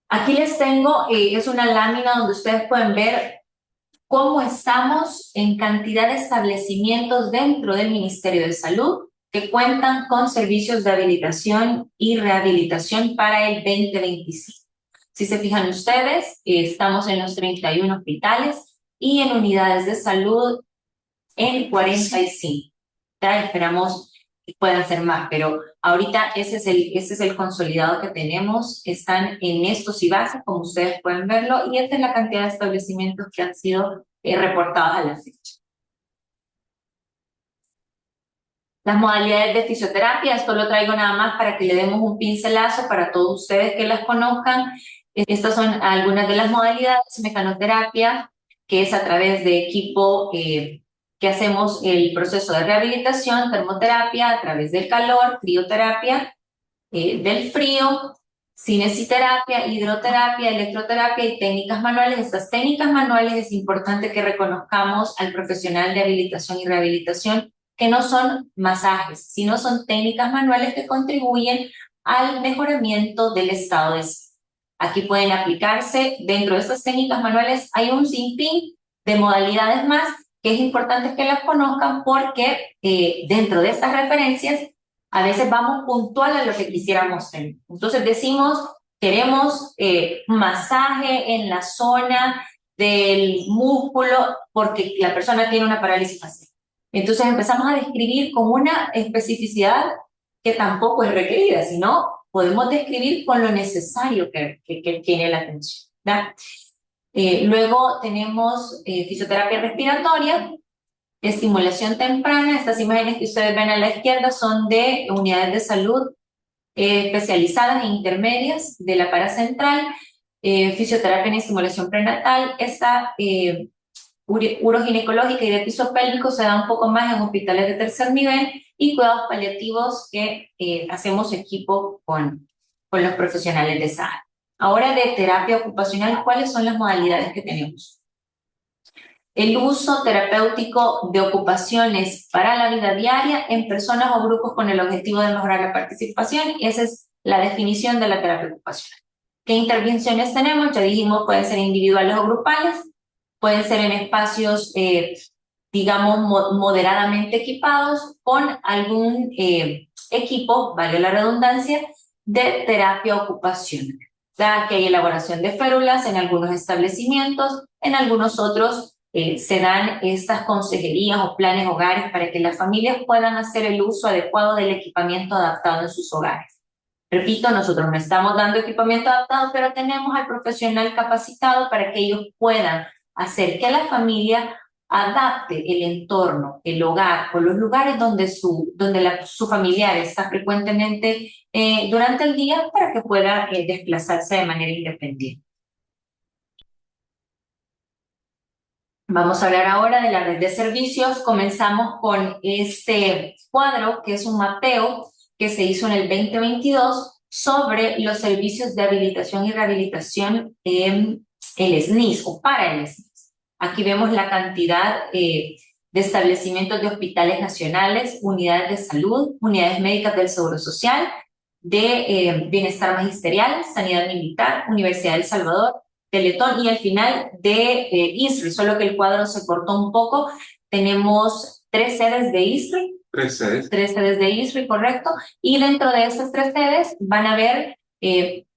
Speaker 2: Aquí les tengo, es una lámina donde ustedes pueden ver cómo estamos en cantidad de establecimientos dentro del Ministerio de Salud que cuentan con servicios de habilitación y rehabilitación para el 2025. Si se fijan ustedes, estamos en los 31 hospitales y en unidades de salud en 45. ¿Ya? Esperamos que puedan ser más, pero ahorita ese es el consolidado que tenemos. Están en estos y bases, como ustedes pueden verlo, y esta es la cantidad de establecimientos que han sido reportados a la fecha. Las modalidades de fisioterapia, esto lo traigo nada más para que le demos un pincelazo para todos ustedes que las conozcan. Estas son algunas de las modalidades: mecanoterapia, que es a través de equipo que hacemos el proceso de rehabilitación; termoterapia a través del calor; crioterapia del frío; cinesiterapia, hidroterapia, electroterapia y técnicas manuales. Estas técnicas manuales es importante que reconozcamos al profesional de habilitación y rehabilitación que no son masajes, sino son técnicas manuales que contribuyen al mejoramiento del estado de salud. Aquí pueden aplicarse, dentro de estas técnicas manuales hay un sinfín de modalidades más que es importante que las conozcan, porque dentro de estas referencias a veces vamos puntual a lo que quisiéramos tener. Entonces decimos, queremos masaje en la zona del músculo porque la persona tiene una parálisis facial. Entonces empezamos a describir con una especificidad que tampoco es requerida, sino podemos describir con lo necesario que tiene la atención, ¿verdad? Luego tenemos fisioterapia respiratoria, estimulación temprana. Estas imágenes que ustedes ven a la izquierda son de unidades de salud especializadas e intermedias de la paracentral. Fisioterapia en estimulación prenatal. Esta uroginecológica y de piso pélvico se da un poco más en hospitales de tercer nivel, y cuidados paliativos que hacemos equipo con los profesionales de esa área. Ahora, de terapia ocupacional, ¿cuáles son las modalidades que tenemos? El uso terapéutico de ocupaciones para la vida diaria en personas o grupos con el objetivo de mejorar la participación. Esa es la definición de la terapia ocupacional. ¿Qué intervenciones tenemos? Ya dijimos, pueden ser individuales o grupales, pueden ser en espacios, digamos, moderadamente equipados con algún equipo, vale la redundancia, de terapia ocupacional. Ya que hay elaboración de férulas en algunos establecimientos, en algunos otros se dan estas consejerías o planes hogares para que las familias puedan hacer el uso adecuado del equipamiento adaptado en sus hogares. Repito, nosotros no estamos dando equipamiento adaptado, pero tenemos al profesional capacitado para que ellos puedan hacer que la familia adapte el entorno, el hogar o los lugares donde su familiar está frecuentemente durante el día, para que pueda desplazarse de manera independiente. Vamos a hablar ahora de la red de servicios. Comenzamos con este cuadro, que es un mapeo que se hizo en el 2022 sobre los servicios de habilitación y rehabilitación en el SNIS o para el SNIS. Aquí vemos la cantidad de establecimientos de hospitales nacionales, unidades de salud, unidades médicas del Seguro Social, de bienestar magisterial, sanidad militar, Universidad del Salvador, Teletón y al final de ISRI, solo que el cuadro se cortó un poco. Tenemos 3 sedes de ISRI. 3 sedes de ISRI, correcto. Y dentro de estas 3 sedes van a haber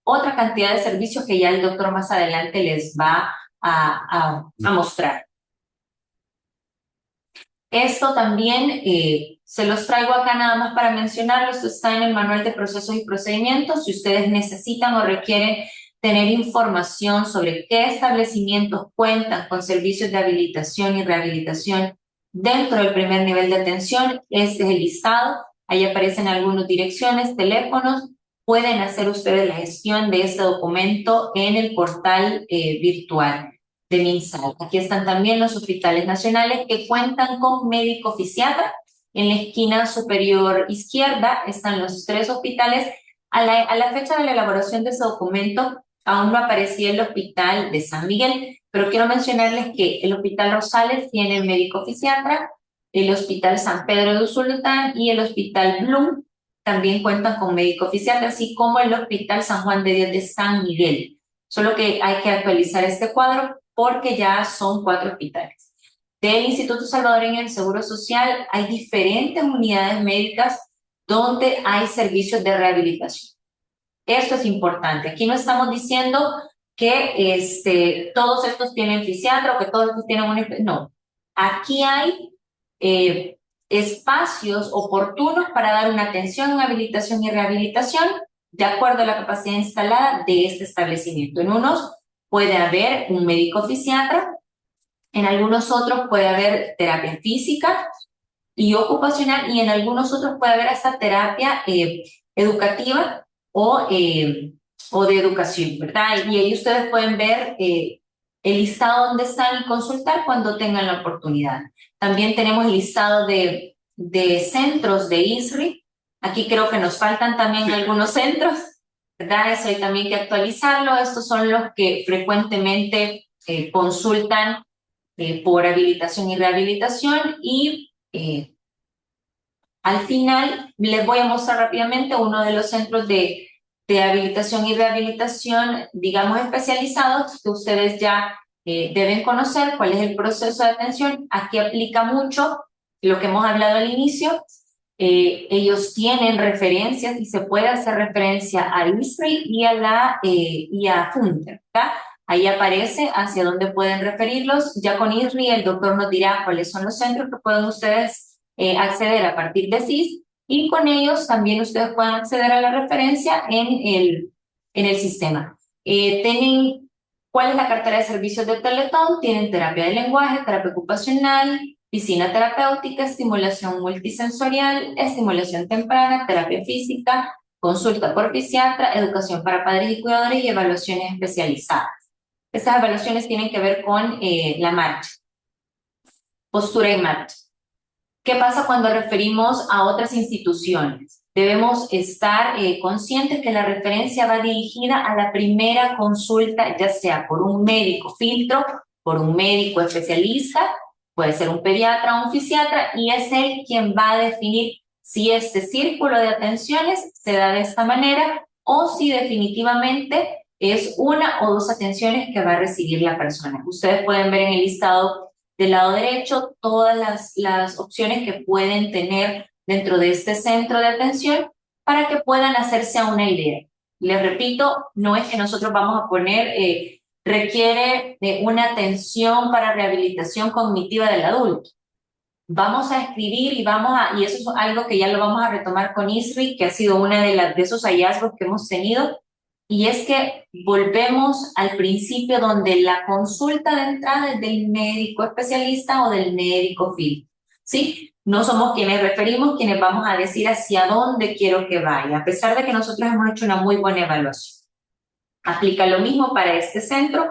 Speaker 2: otra cantidad de servicios que ya el doctor más adelante les va a mostrar. Esto también se los traigo acá nada más para mencionarlo. Esto está en el manual de procesos y procedimientos. Si ustedes necesitan o requieren tener información sobre qué establecimientos cuentan con servicios de habilitación y rehabilitación dentro del primer nivel de atención, este es el listado. Ahí aparecen algunas direcciones, teléfonos. Pueden hacer ustedes la gestión de este documento en el portal virtual de MinSal. Aquí están también los hospitales nacionales que cuentan con médico fisiatra. En la esquina superior izquierda están los 3 hospitales. A la fecha de la elaboración de ese documento, aún no aparecía el hospital de San Miguel, pero quiero mencionarles que el hospital Rosales tiene médico fisiatra, el hospital San Pedro de Usulután y el hospital Bloom también cuentan con médico fisiatra, así como el hospital San Juan de Dios de San Miguel. Solo que hay que actualizar este cuadro porque ya son 4 hospitales. Del Instituto Salvadoreño del Seguro Social hay diferentes unidades médicas donde hay servicios de rehabilitación. Esto es importante. Aquí no estamos diciendo que todos estos tienen fisiatra o que todos estos tienen un... No. Aquí hay espacios oportunos para dar una atención en habilitación y rehabilitación de acuerdo a la capacidad instalada de este establecimiento. En unos puede haber un médico fisiatra, en algunos otros puede haber terapia física y ocupacional y en algunos otros puede haber hasta terapia educativa o de educación, ¿verdad? Y ahí ustedes pueden ver el listado donde están y consultar cuando tengan la oportunidad. También tenemos el listado de centros de ISRI. Aquí creo que nos faltan también algunos centros, ¿verdad? Eso hay también que actualizarlo. Estos son los que frecuentemente consultan por habilitación y rehabilitación y al final les voy a mostrar rápidamente uno de los centros de habilitación y rehabilitación, digamos, especializados que ustedes ya deben conocer cuál es el proceso de atención. Aquí aplica mucho lo que hemos hablado al inicio. Ellos tienen referencias y se puede hacer referencia a ISRI y a FUNTER, ¿verdad? Ahí aparece hacia dónde pueden referirlos. Ya con ISRI el doctor nos dirá cuáles son los centros que pueden ustedes acceder a partir de SIS y con ellos también ustedes pueden acceder a la referencia en el sistema. Tienen, ¿cuál es la cartera de servicios de Teletón? Tienen terapia de lenguaje, terapia ocupacional, piscina terapéutica, estimulación multisensorial, estimulación temprana, terapia física, consulta por fisiatra, educación para padres y cuidadores y evaluaciones especializadas. Estas evaluaciones tienen que ver con la marcha, postura y marcha. ¿Qué pasa cuando referimos a otras instituciones? Debemos estar conscientes que la referencia va dirigida a la primera consulta, ya sea por un médico filtro, por un médico especialista, puede ser un pediatra o un fisiatra, y es él quien va a definir si este círculo de atenciones se da de esta manera o si definitivamente es una o 2 atenciones que va a recibir la persona. Ustedes pueden ver en el listado del lado derecho todas las opciones que pueden tener dentro de este centro de atención para que puedan hacerse a una idea. Les repito, no es que nosotros vamos a poner, requiere de una atención para rehabilitación cognitiva del adulto. Vamos a escribir y eso es algo que ya lo vamos a retomar con ISRI, que ha sido una de esos hallazgos que hemos tenido, y es que volvemos al principio donde la consulta de entrada es del médico especialista o del médico filtro, ¿sí? No somos quienes referimos, quienes vamos a decir hacia dónde quiero que vaya, a pesar de que nosotros hemos hecho una muy buena evaluación. Aplica lo mismo para este centro.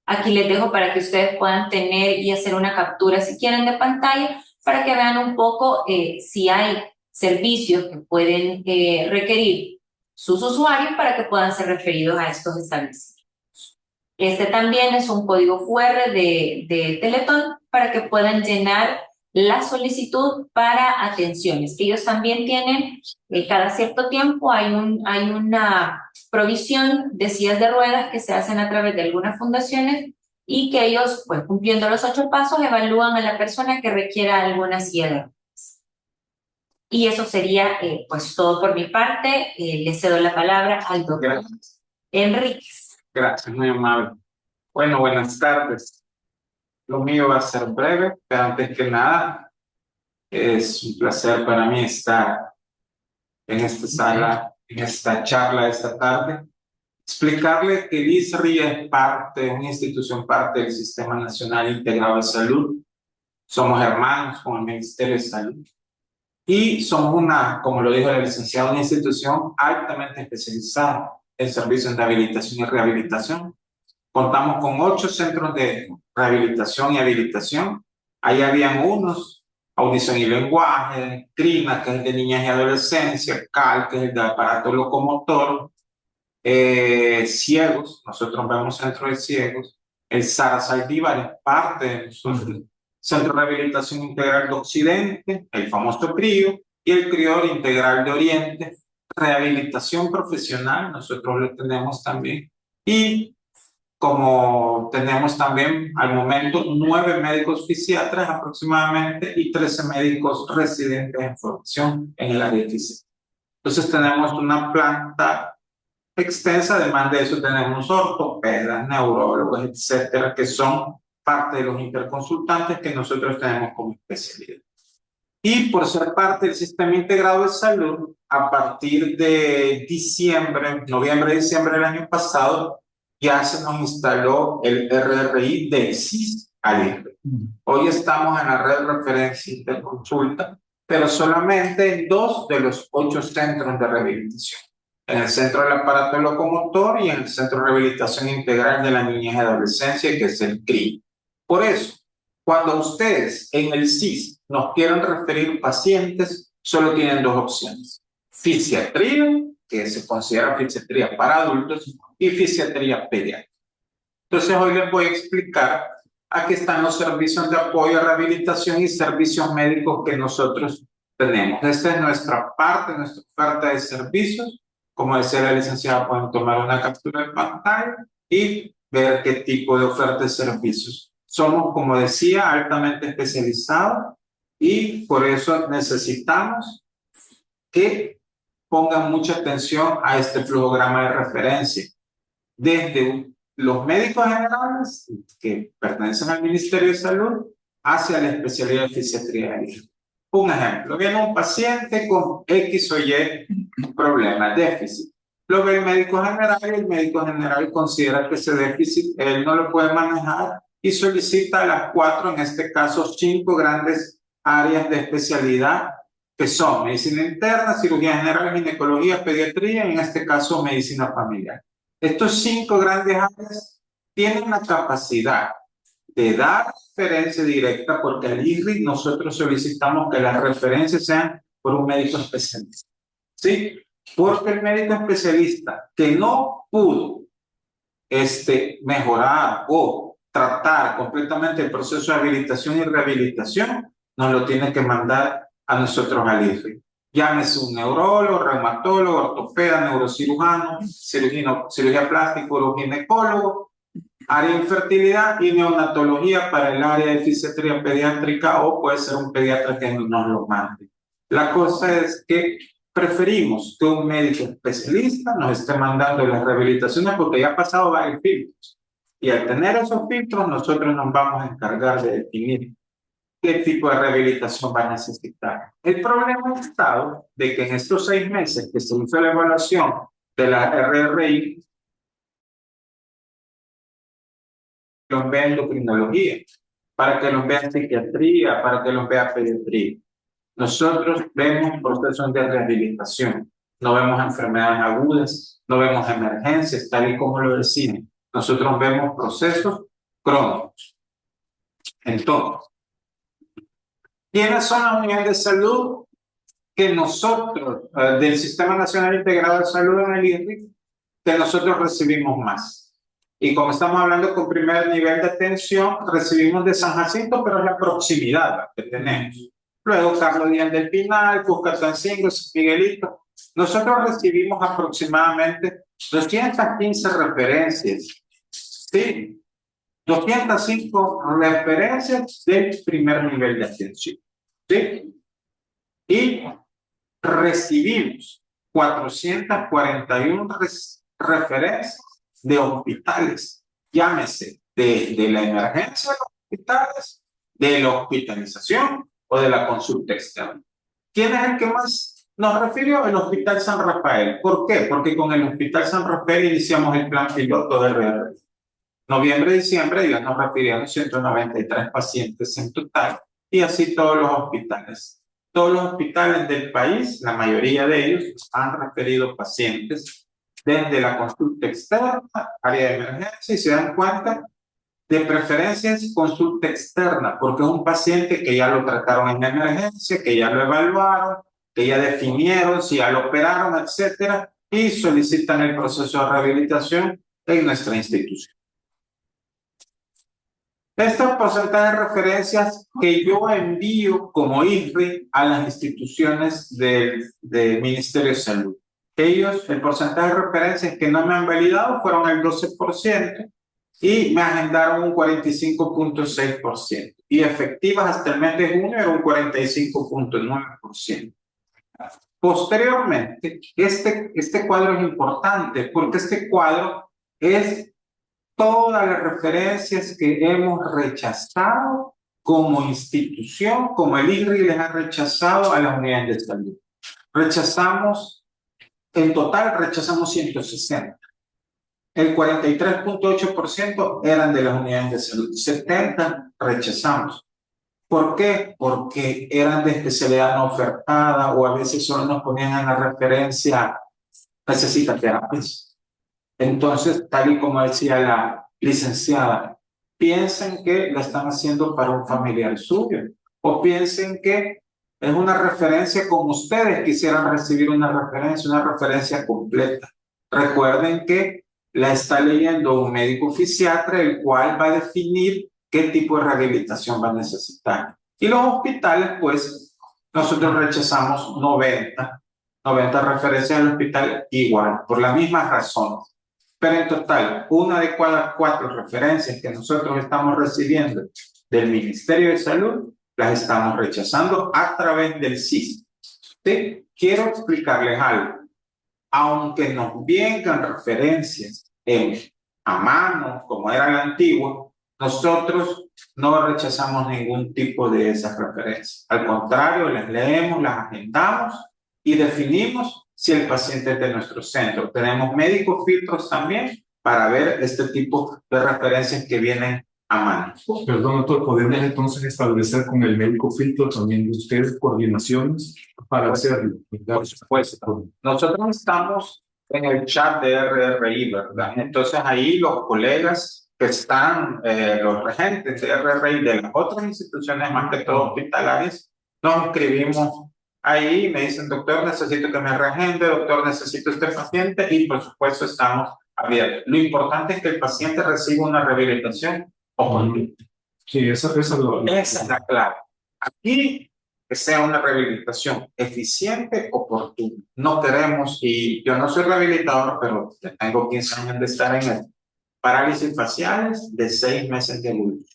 Speaker 2: Aquí les dejo para que ustedes puedan tener y hacer una captura si quieren de pantalla para que vean un poco si hay servicios que pueden requerir sus usuarios para que puedan ser referidos a estos establecimientos. Este también es un código QR de Teletón para que puedan llenar la solicitud para atenciones. Ellos también tienen, cada cierto tiempo hay una provisión de sillas de ruedas que se hacen a través de algunas fundaciones y que ellos, pues cumpliendo los 8 pasos, evalúan a la persona que requiera alguna silla de ruedas. Y eso sería pues todo por mi parte. Le cedo la palabra al doctor Enríquez.
Speaker 3: Gracias, muy amable. Bueno, buenas tardes. Lo mío va a ser breve, pero antes que nada, es un placer para mí estar en esta sala, en esta charla esta tarde. Explicarle que el ISRI es una institución parte del Sistema Nacional Integrado de Salud. Somos hermanos con el Ministerio de Salud. Y somos como lo dijo el licenciado, una institución altamente especializada en servicios de habilitación y rehabilitación. Contamos con 8 centros de rehabilitación y habilitación. Ahí habían unos, audición y lenguaje, CRINA, que es el de niñez y adolescencia, CAL, que es el de aparato locomotor, ciegos, nosotros vemos centro de ciegos, el Sara Saldívar es parte de nosotros, Centro de Rehabilitación Integral de Occidente, el famoso CRIO, y el CRIO Integral de Oriente, rehabilitación profesional, nosotros lo tenemos también, y como tenemos también al momento 9 médicos fisiatras aproximadamente y 13 médicos residentes en formación en el área de fisiatría. Entonces tenemos una planta extensa, además de eso tenemos ortopedas, neurólogos, etcétera, que son parte de los interconsultantes que nosotros tenemos como especialidad. Y por ser parte del Sistema Integrado de Salud, a partir de noviembre-diciembre del año pasado, ya se nos instaló el RRI del SIS al IRRI. Hoy estamos en la red de referencia interconsulta, pero solamente en 2 de los 8 centros de rehabilitación. En el Centro del Aparato Locomotor y en el Centro de Rehabilitación Integral de la Niñez y Adolescencia, que es el CRI. Por eso, cuando ustedes en el SIS nos quieren referir pacientes, solo tienen 2 opciones. Fisiatría, que se considera fisiatría para adultos, y fisiatría pediátrica. Entonces hoy les voy a explicar, aquí están los servicios de apoyo a rehabilitación y servicios médicos que nosotros tenemos. Esta es nuestra parte, nuestra oferta de servicios. Como decía la licenciada, pueden tomar una captura de pantalla y ver qué tipo de oferta de servicios. Somos, como decía, altamente especializados y por eso necesitamos que pongan mucha atención a este flujograma de referencia. Desde los médicos generales que pertenecen al Ministerio de Salud hacia la especialidad de fisiatría. Un ejemplo, viene un paciente con X o Y problema, déficit. Lo ve el médico general y el médico general considera que ese déficit él no lo puede manejar y solicita a las 4, en este caso 5 grandes áreas de especialidad que son medicina interna, cirugía general, ginecología, pediatría y en este caso medicina familiar. Estos 5 grandes áreas tienen la capacidad de dar referencia directa porque al IRRI nosotros solicitamos que las referencias sean por un médico especialista. ¿Sí? Porque el médico especialista que no pudo mejorar o tratar completamente el proceso de habilitación y rehabilitación, nos lo tiene que mandar a nosotros al IRRI. Llámese un neurólogo, reumatólogo, ortopeda, neurocirujano, cirugía plástica, uroginecólogo, área de infertilidad y neonatología para el área de fisiatría pediátrica o puede ser un pediatra que nos lo mande. La cosa es que preferimos que un médico especialista nos esté mandando las rehabilitaciones porque ya ha pasado varios filtros. Y al tener esos filtros, nosotros nos vamos a encargar de definir qué tipo de rehabilitación va a necesitar. El problema ha estado de que en estos 6 meses que se hizo la evaluación de la RRI, los vea endocrinología, para que los vea psiquiatría, para que los vea pediatría. Nosotros vemos procesos de rehabilitación, no vemos enfermedades agudas, no vemos emergencias, tal y como lo decimos. Nosotros vemos procesos crónicos. Entonces, ¿quiénes son las unidades de salud que nosotros, del Sistema Nacional Integrado de Salud en el INRI, que nosotros recibimos más? Y como estamos hablando con primer nivel de atención, recibimos de San Jacinto, pero es la proximidad que tenemos. Luego Carlos Díaz del Pinal, Cuscatancingo, San Miguelito. Nosotros recibimos aproximadamente 215 referencias. Sí, 205 referencias del primer nivel de atención. ¿Sí? Y recibimos 441 referencias de hospitales, llámese de la emergencia de los hospitales, de la hospitalización o de la consulta externa. ¿Quién es el que más nos refirió? El Hospital San Rafael. ¿Por qué? Porque con el Hospital San Rafael iniciamos el plan piloto de RR. Noviembre-diciembre ya nos refirieron 193 pacientes en total, y así todos los hospitales. Todos los hospitales del país, la mayoría de ellos, han referido pacientes desde la consulta externa, área de emergencia, y se dan cuenta, de preferencias consulta externa, porque es un paciente que ya lo trataron en emergencia, que ya lo evaluaron, que ya definieron si ya lo operaron, etcétera, y solicitan el proceso de rehabilitación en nuestra institución. Este porcentaje de referencias que yo envío como INRI a las instituciones del Ministerio de Salud. Ellos, el porcentaje de referencias que no me han validado fueron el 12% y me agendaron un 45.6%. Y efectivas hasta el mes de junio era un 45.9%. Posteriormente, este cuadro es importante porque este cuadro es todas las referencias que hemos rechazado como institución, como el INRI les ha rechazado a las unidades de salud. En total rechazamos 160. El 43.8% eran de las unidades de salud, 70 rechazamos. ¿Por qué? Porque eran de especialidad no ofertada o a veces solo nos ponían en la referencia, necesita terapias. Entonces, tal y como decía la licenciada, piensen que la están haciendo para un familiar suyo o piensen que es una referencia como ustedes quisieran recibir una referencia completa. Recuerden que la está leyendo un médico fisiatra, el cual va a definir qué tipo de rehabilitación va a necesitar. Y los hospitales, pues, nosotros rechazamos 90 referencias al hospital igual, por las mismas razones. Pero en total, una de cada 4 referencias que nosotros estamos recibiendo del Ministerio de Salud, las estamos rechazando a través del SIS. ¿Sí? Quiero explicarles algo. Aunque nos vengan referencias a mano, como era la antigua, nosotros no rechazamos ningún tipo de esas referencias. Al contrario, las leemos, las agendamos y definimos si el paciente es de nuestro centro. Tenemos médicos filtros también para ver este tipo de referencias que vienen a mano.
Speaker 1: Perdón, doctor, ¿podemos entonces establecer con el médico filtro también de ustedes coordinaciones para hacerlo?
Speaker 3: Por supuesto. Nosotros estamos en el chat de RRI, ¿verdad? Entonces ahí los colegas que están, los regentes de RRI de las otras instituciones, más que todo hospitalarias, nos inscribimos ahí, me dicen, doctor, necesito que me regente, doctor, necesito este paciente, y por supuesto estamos abiertos. Lo importante es que el paciente reciba una rehabilitación oportuna.
Speaker 1: Sí, esa es
Speaker 3: la clave. Aquí, que sea una rehabilitación eficiente, oportuna. No queremos, y yo no soy rehabilitador, pero tengo 15 años de estar en esto, parálisis faciales de 6 meses de evolución.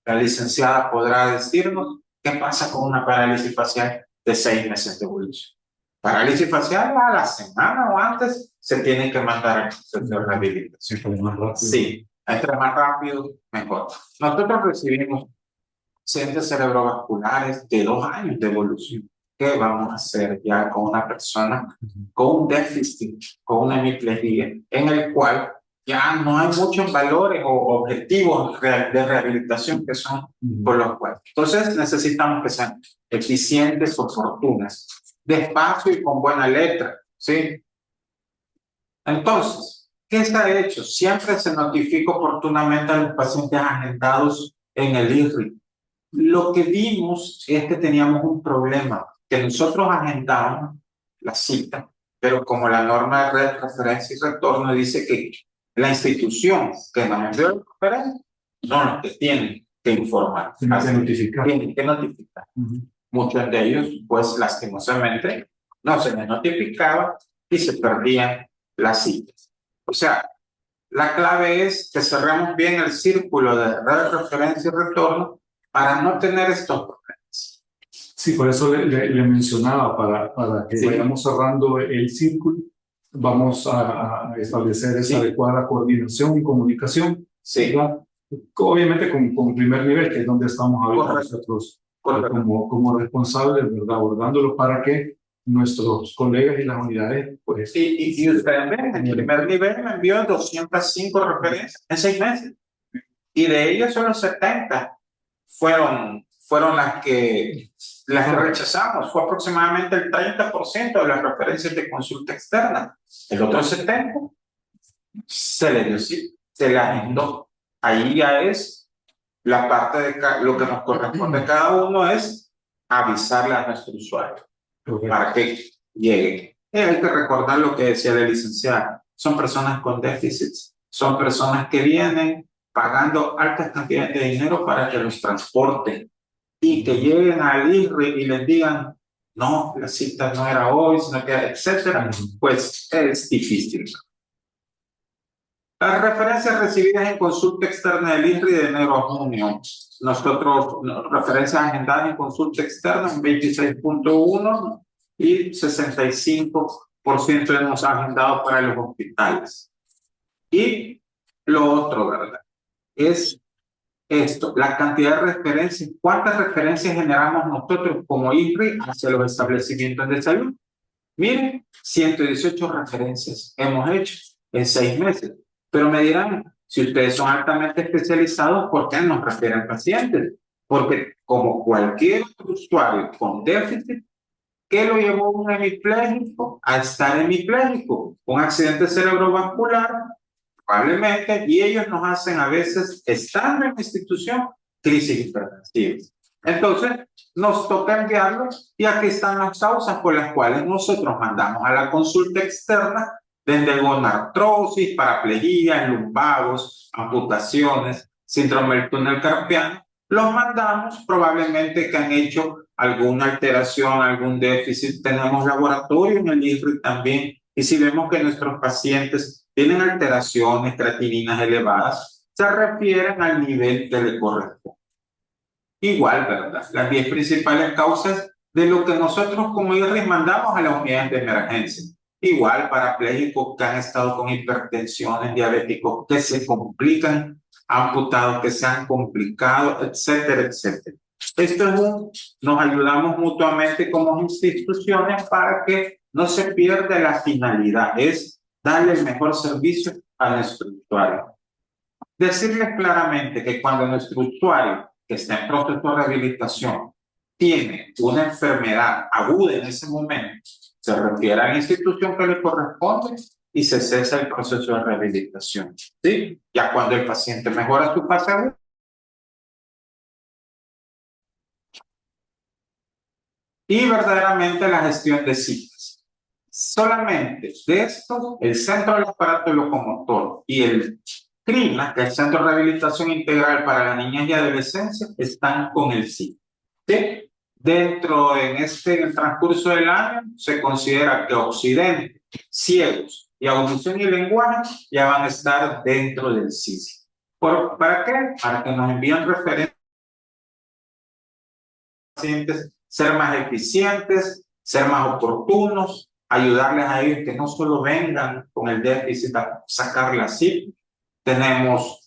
Speaker 3: La licenciada podrá decirnos qué pasa con una parálisis facial de 6 meses de evolución. Parálisis facial a la semana o antes se tiene que mandar al proceso de rehabilitación. Sí, entre más rápido, mejor. Nosotros recibimos pacientes cerebrovasculares de 2 años de evolución. ¿Qué vamos a hacer ya con una persona con un déficit, con una hemiplegia, en el cual ya no hay muchos valores o objetivos de rehabilitación que son por los cuales? Entonces necesitamos que sean eficientes, oportunas, despacio y con buena letra, ¿sí? Entonces, ¿Qué se ha hecho? Siempre se notifica oportunamente a los pacientes agendados en el IRRI. Lo que vimos es que teníamos un problema, que nosotros agendábamos la cita, pero como la norma de referencia y retorno dice que la institución que nos envió el referente son los que tienen que informar.
Speaker 1: Tienen que notificar.
Speaker 3: Tienen que notificar. Muchos de ellos, pues lastimosamente, no se les notificaba y se perdían las citas. O sea, la clave es que cerremos bien el círculo de referencia y retorno para no tener estos problemas.
Speaker 1: Sí, por eso le mencionaba, para que vayamos cerrando el círculo, vamos a establecer esa adecuada coordinación y comunicación.
Speaker 3: Sí.
Speaker 1: ¿Verdad? Obviamente con primer nivel, que es donde estamos ahorita nosotros como responsables, ¿verdad? Abordándolo para que nuestros colegas y las unidades, pues...
Speaker 3: Y ustedes ven, el primer nivel me envió 205 referencias en 6 meses. Y de ellas solo 70 fueron las que rechazamos. Fue aproximadamente el 30% de las referencias de consulta externa. El otro 70% se le dio, se le agendó. Ahí ya es la parte de lo que nos corresponde a cada uno, es avisarle a nuestro usuario para que llegue. Hay que recordar lo que decía la licenciada. Son personas con déficits, son personas que vienen pagando altas cantidades de dinero para que los transporten y que lleguen al IRRI y les digan, no, la cita no era hoy, sino que etcétera, pues es difícil. Las referencias recibidas en consulta externa del IRRI de enero a junio. Nosotros, referencias agendadas en consulta externa, un 26.1 y 65% hemos agendado para los hospitales. Y lo otro, ¿verdad? Es esto, la cantidad de referencias. ¿Cuántas referencias generamos nosotros como IRRI hacia los establecimientos de salud? Miren, 118 referencias hemos hecho en 6 meses. Pero me dirán, si ustedes son altamente especializados, ¿por qué nos refieren pacientes? Porque como cualquier otro usuario con déficit, ¿qué lo llevó a un hemipléjico a estar hemipléjico? Un accidente cerebrovascular, probablemente, y ellos nos hacen a veces, estando en la institución, crisis hipertensivas. Entonces, nos toca enviarlos y aquí están las causas por las cuales nosotros mandamos a la consulta externa desde gonartrosis, paraplegia, lumbagos, amputaciones, síndrome del túnel carpiano. Los mandamos probablemente que han hecho alguna alteración, algún déficit. Tenemos laboratorio en el IRRI también. Y si vemos que nuestros pacientes tienen alteraciones, creatininas elevadas, se refieren al nivel que le corresponde. Igual, ¿verdad? Las 10 principales causas de lo que nosotros como IRRI mandamos a las unidades de emergencia. Igual, parapléjicos que han estado con hipertensiones, diabéticos que se complican, amputados que se han complicado, etcétera, etcétera. Esto es nos ayudamos mutuamente como instituciones para que no se pierda la finalidad, es darle el mejor servicio a nuestro usuario. Decirles claramente que cuando nuestro usuario que está en proceso de rehabilitación tiene una enfermedad aguda en ese momento, se refiere a la institución que le corresponde y se cesa el proceso de rehabilitación. ¿Sí? Ya cuando el paciente mejora su fase aguda, y verdaderamente la gestión de citas. Solamente de esto, el Centro del Aparato Locomotor y el CRINA, que es el Centro de Rehabilitación Integral para la Niñez y Adolescencia, están con el CIT. ¿Sí? Dentro en el transcurso del año se considera que Occidente, ciegos y audición y lenguaje ya van a estar dentro del CISI. ¿Para qué? Para que nos envíen referencias pacientes, ser más eficientes, ser más oportunos, ayudarles a ellos que no solo vengan con el déficit a sacar la cita. Tenemos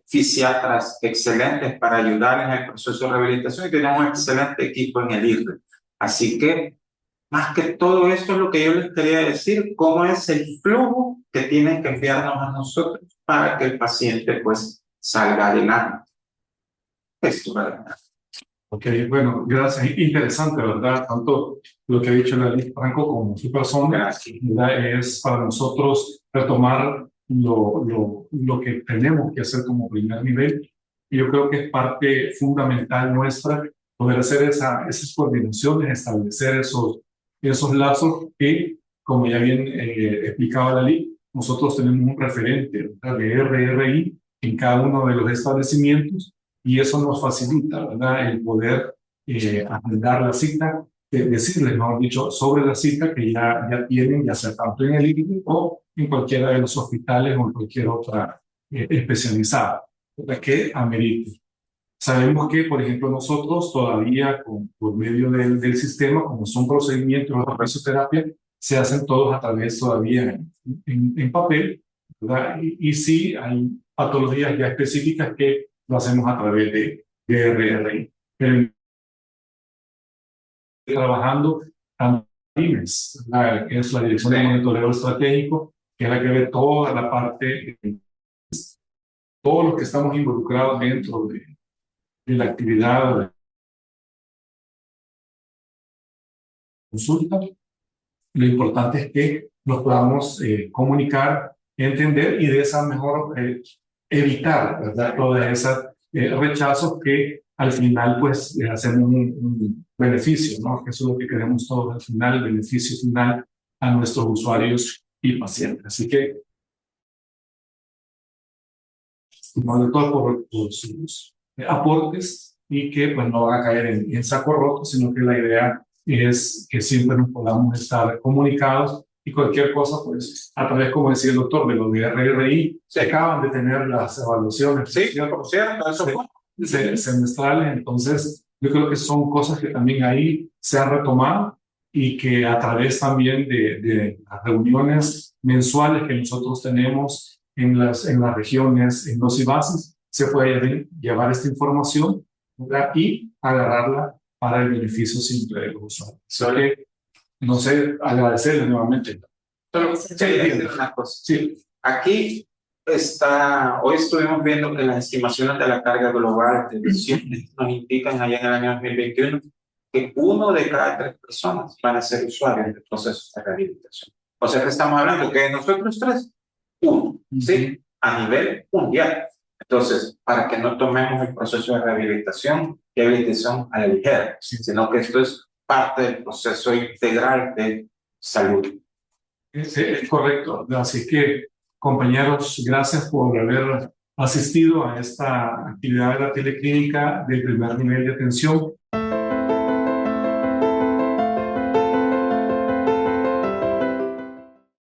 Speaker 3: fisiatras excelentes para ayudar en el proceso de rehabilitación y tenemos un excelente equipo en el IRRI. Así que, más que todo esto es lo que yo les quería decir, cómo es el flujo que tienen que enviarnos a nosotros para que el paciente pues salga adelante. Esto, ¿verdad?
Speaker 1: Ok, bueno, gracias. Interesante, ¿verdad? Tanto lo que ha dicho la Franco como su persona, ¿verdad? Es para nosotros retomar lo que tenemos que hacer como primer nivel. Y yo creo que es parte fundamental nuestra poder hacer esas coordinaciones, establecer esos lazos que, como ya bien explicaba Dalí, nosotros tenemos un referente, ¿verdad?, de RRI en cada uno de los establecimientos, y eso nos facilita, ¿verdad?, el poder agendar la cita, decirles, mejor dicho, sobre la cita que ya tienen, ya sea tanto en el INPE o en cualquiera de los hospitales o en cualquier otra especializada, ¿verdad?, que amerite. Sabemos que, por ejemplo, nosotros todavía, por medio del sistema, como son procedimientos de fisioterapia, se hacen todos a través todavía en papel, ¿verdad? Y sí hay patologías ya específicas que lo hacemos a través de RRI. Pero trabajando tanto IMES, que es la Dirección de Monitoreo Estratégico, que es la que ve toda la parte, todos los que estamos involucrados dentro de la actividad de consulta. Lo importante es que nos podamos comunicar, entender y de esa mejor evitar, ¿verdad?, todos esos rechazos que al final pues hacemos un beneficio, ¿no? Que eso es lo que queremos todos al final, el beneficio final a nuestros usuarios y pacientes. Así que, estimado doctor, por sus aportes, y que pues no van a caer en saco roto, sino que la idea es que siempre nos podamos estar comunicados y cualquier cosa, pues a través, como decía el doctor, de los de RRI, se acaban de tener las evaluaciones.
Speaker 3: Sí, por cierto, eso fue.
Speaker 1: Semestrales, entonces yo creo que son cosas que también ahí se han retomado y que a través también de las reuniones mensuales que nosotros tenemos en las regiones, en los IBASES, se puede llevar esta información, ¿verdad?, y agarrarla para el beneficio simple de los usuarios. Así que, no sé, agradecerle nuevamente.
Speaker 3: Solo quería decir una cosa. Sí. Aquí hoy estuvimos viendo que las estimaciones de la carga global de emisiones nos indican allá en el año 2021 que 1 de cada 3 personas van a ser usuarios del proceso de rehabilitación. O sea que estamos hablando que de nosotros 3, 1, ¿sí?, a nivel mundial. Entonces, para que no tomemos el proceso de rehabilitación y habilitación a la ligera, sino que esto es parte del proceso integral de salud.
Speaker 1: Es correcto. Así que, compañeros, gracias por haber asistido a esta actividad de la teleclínica del primer nivel de atención.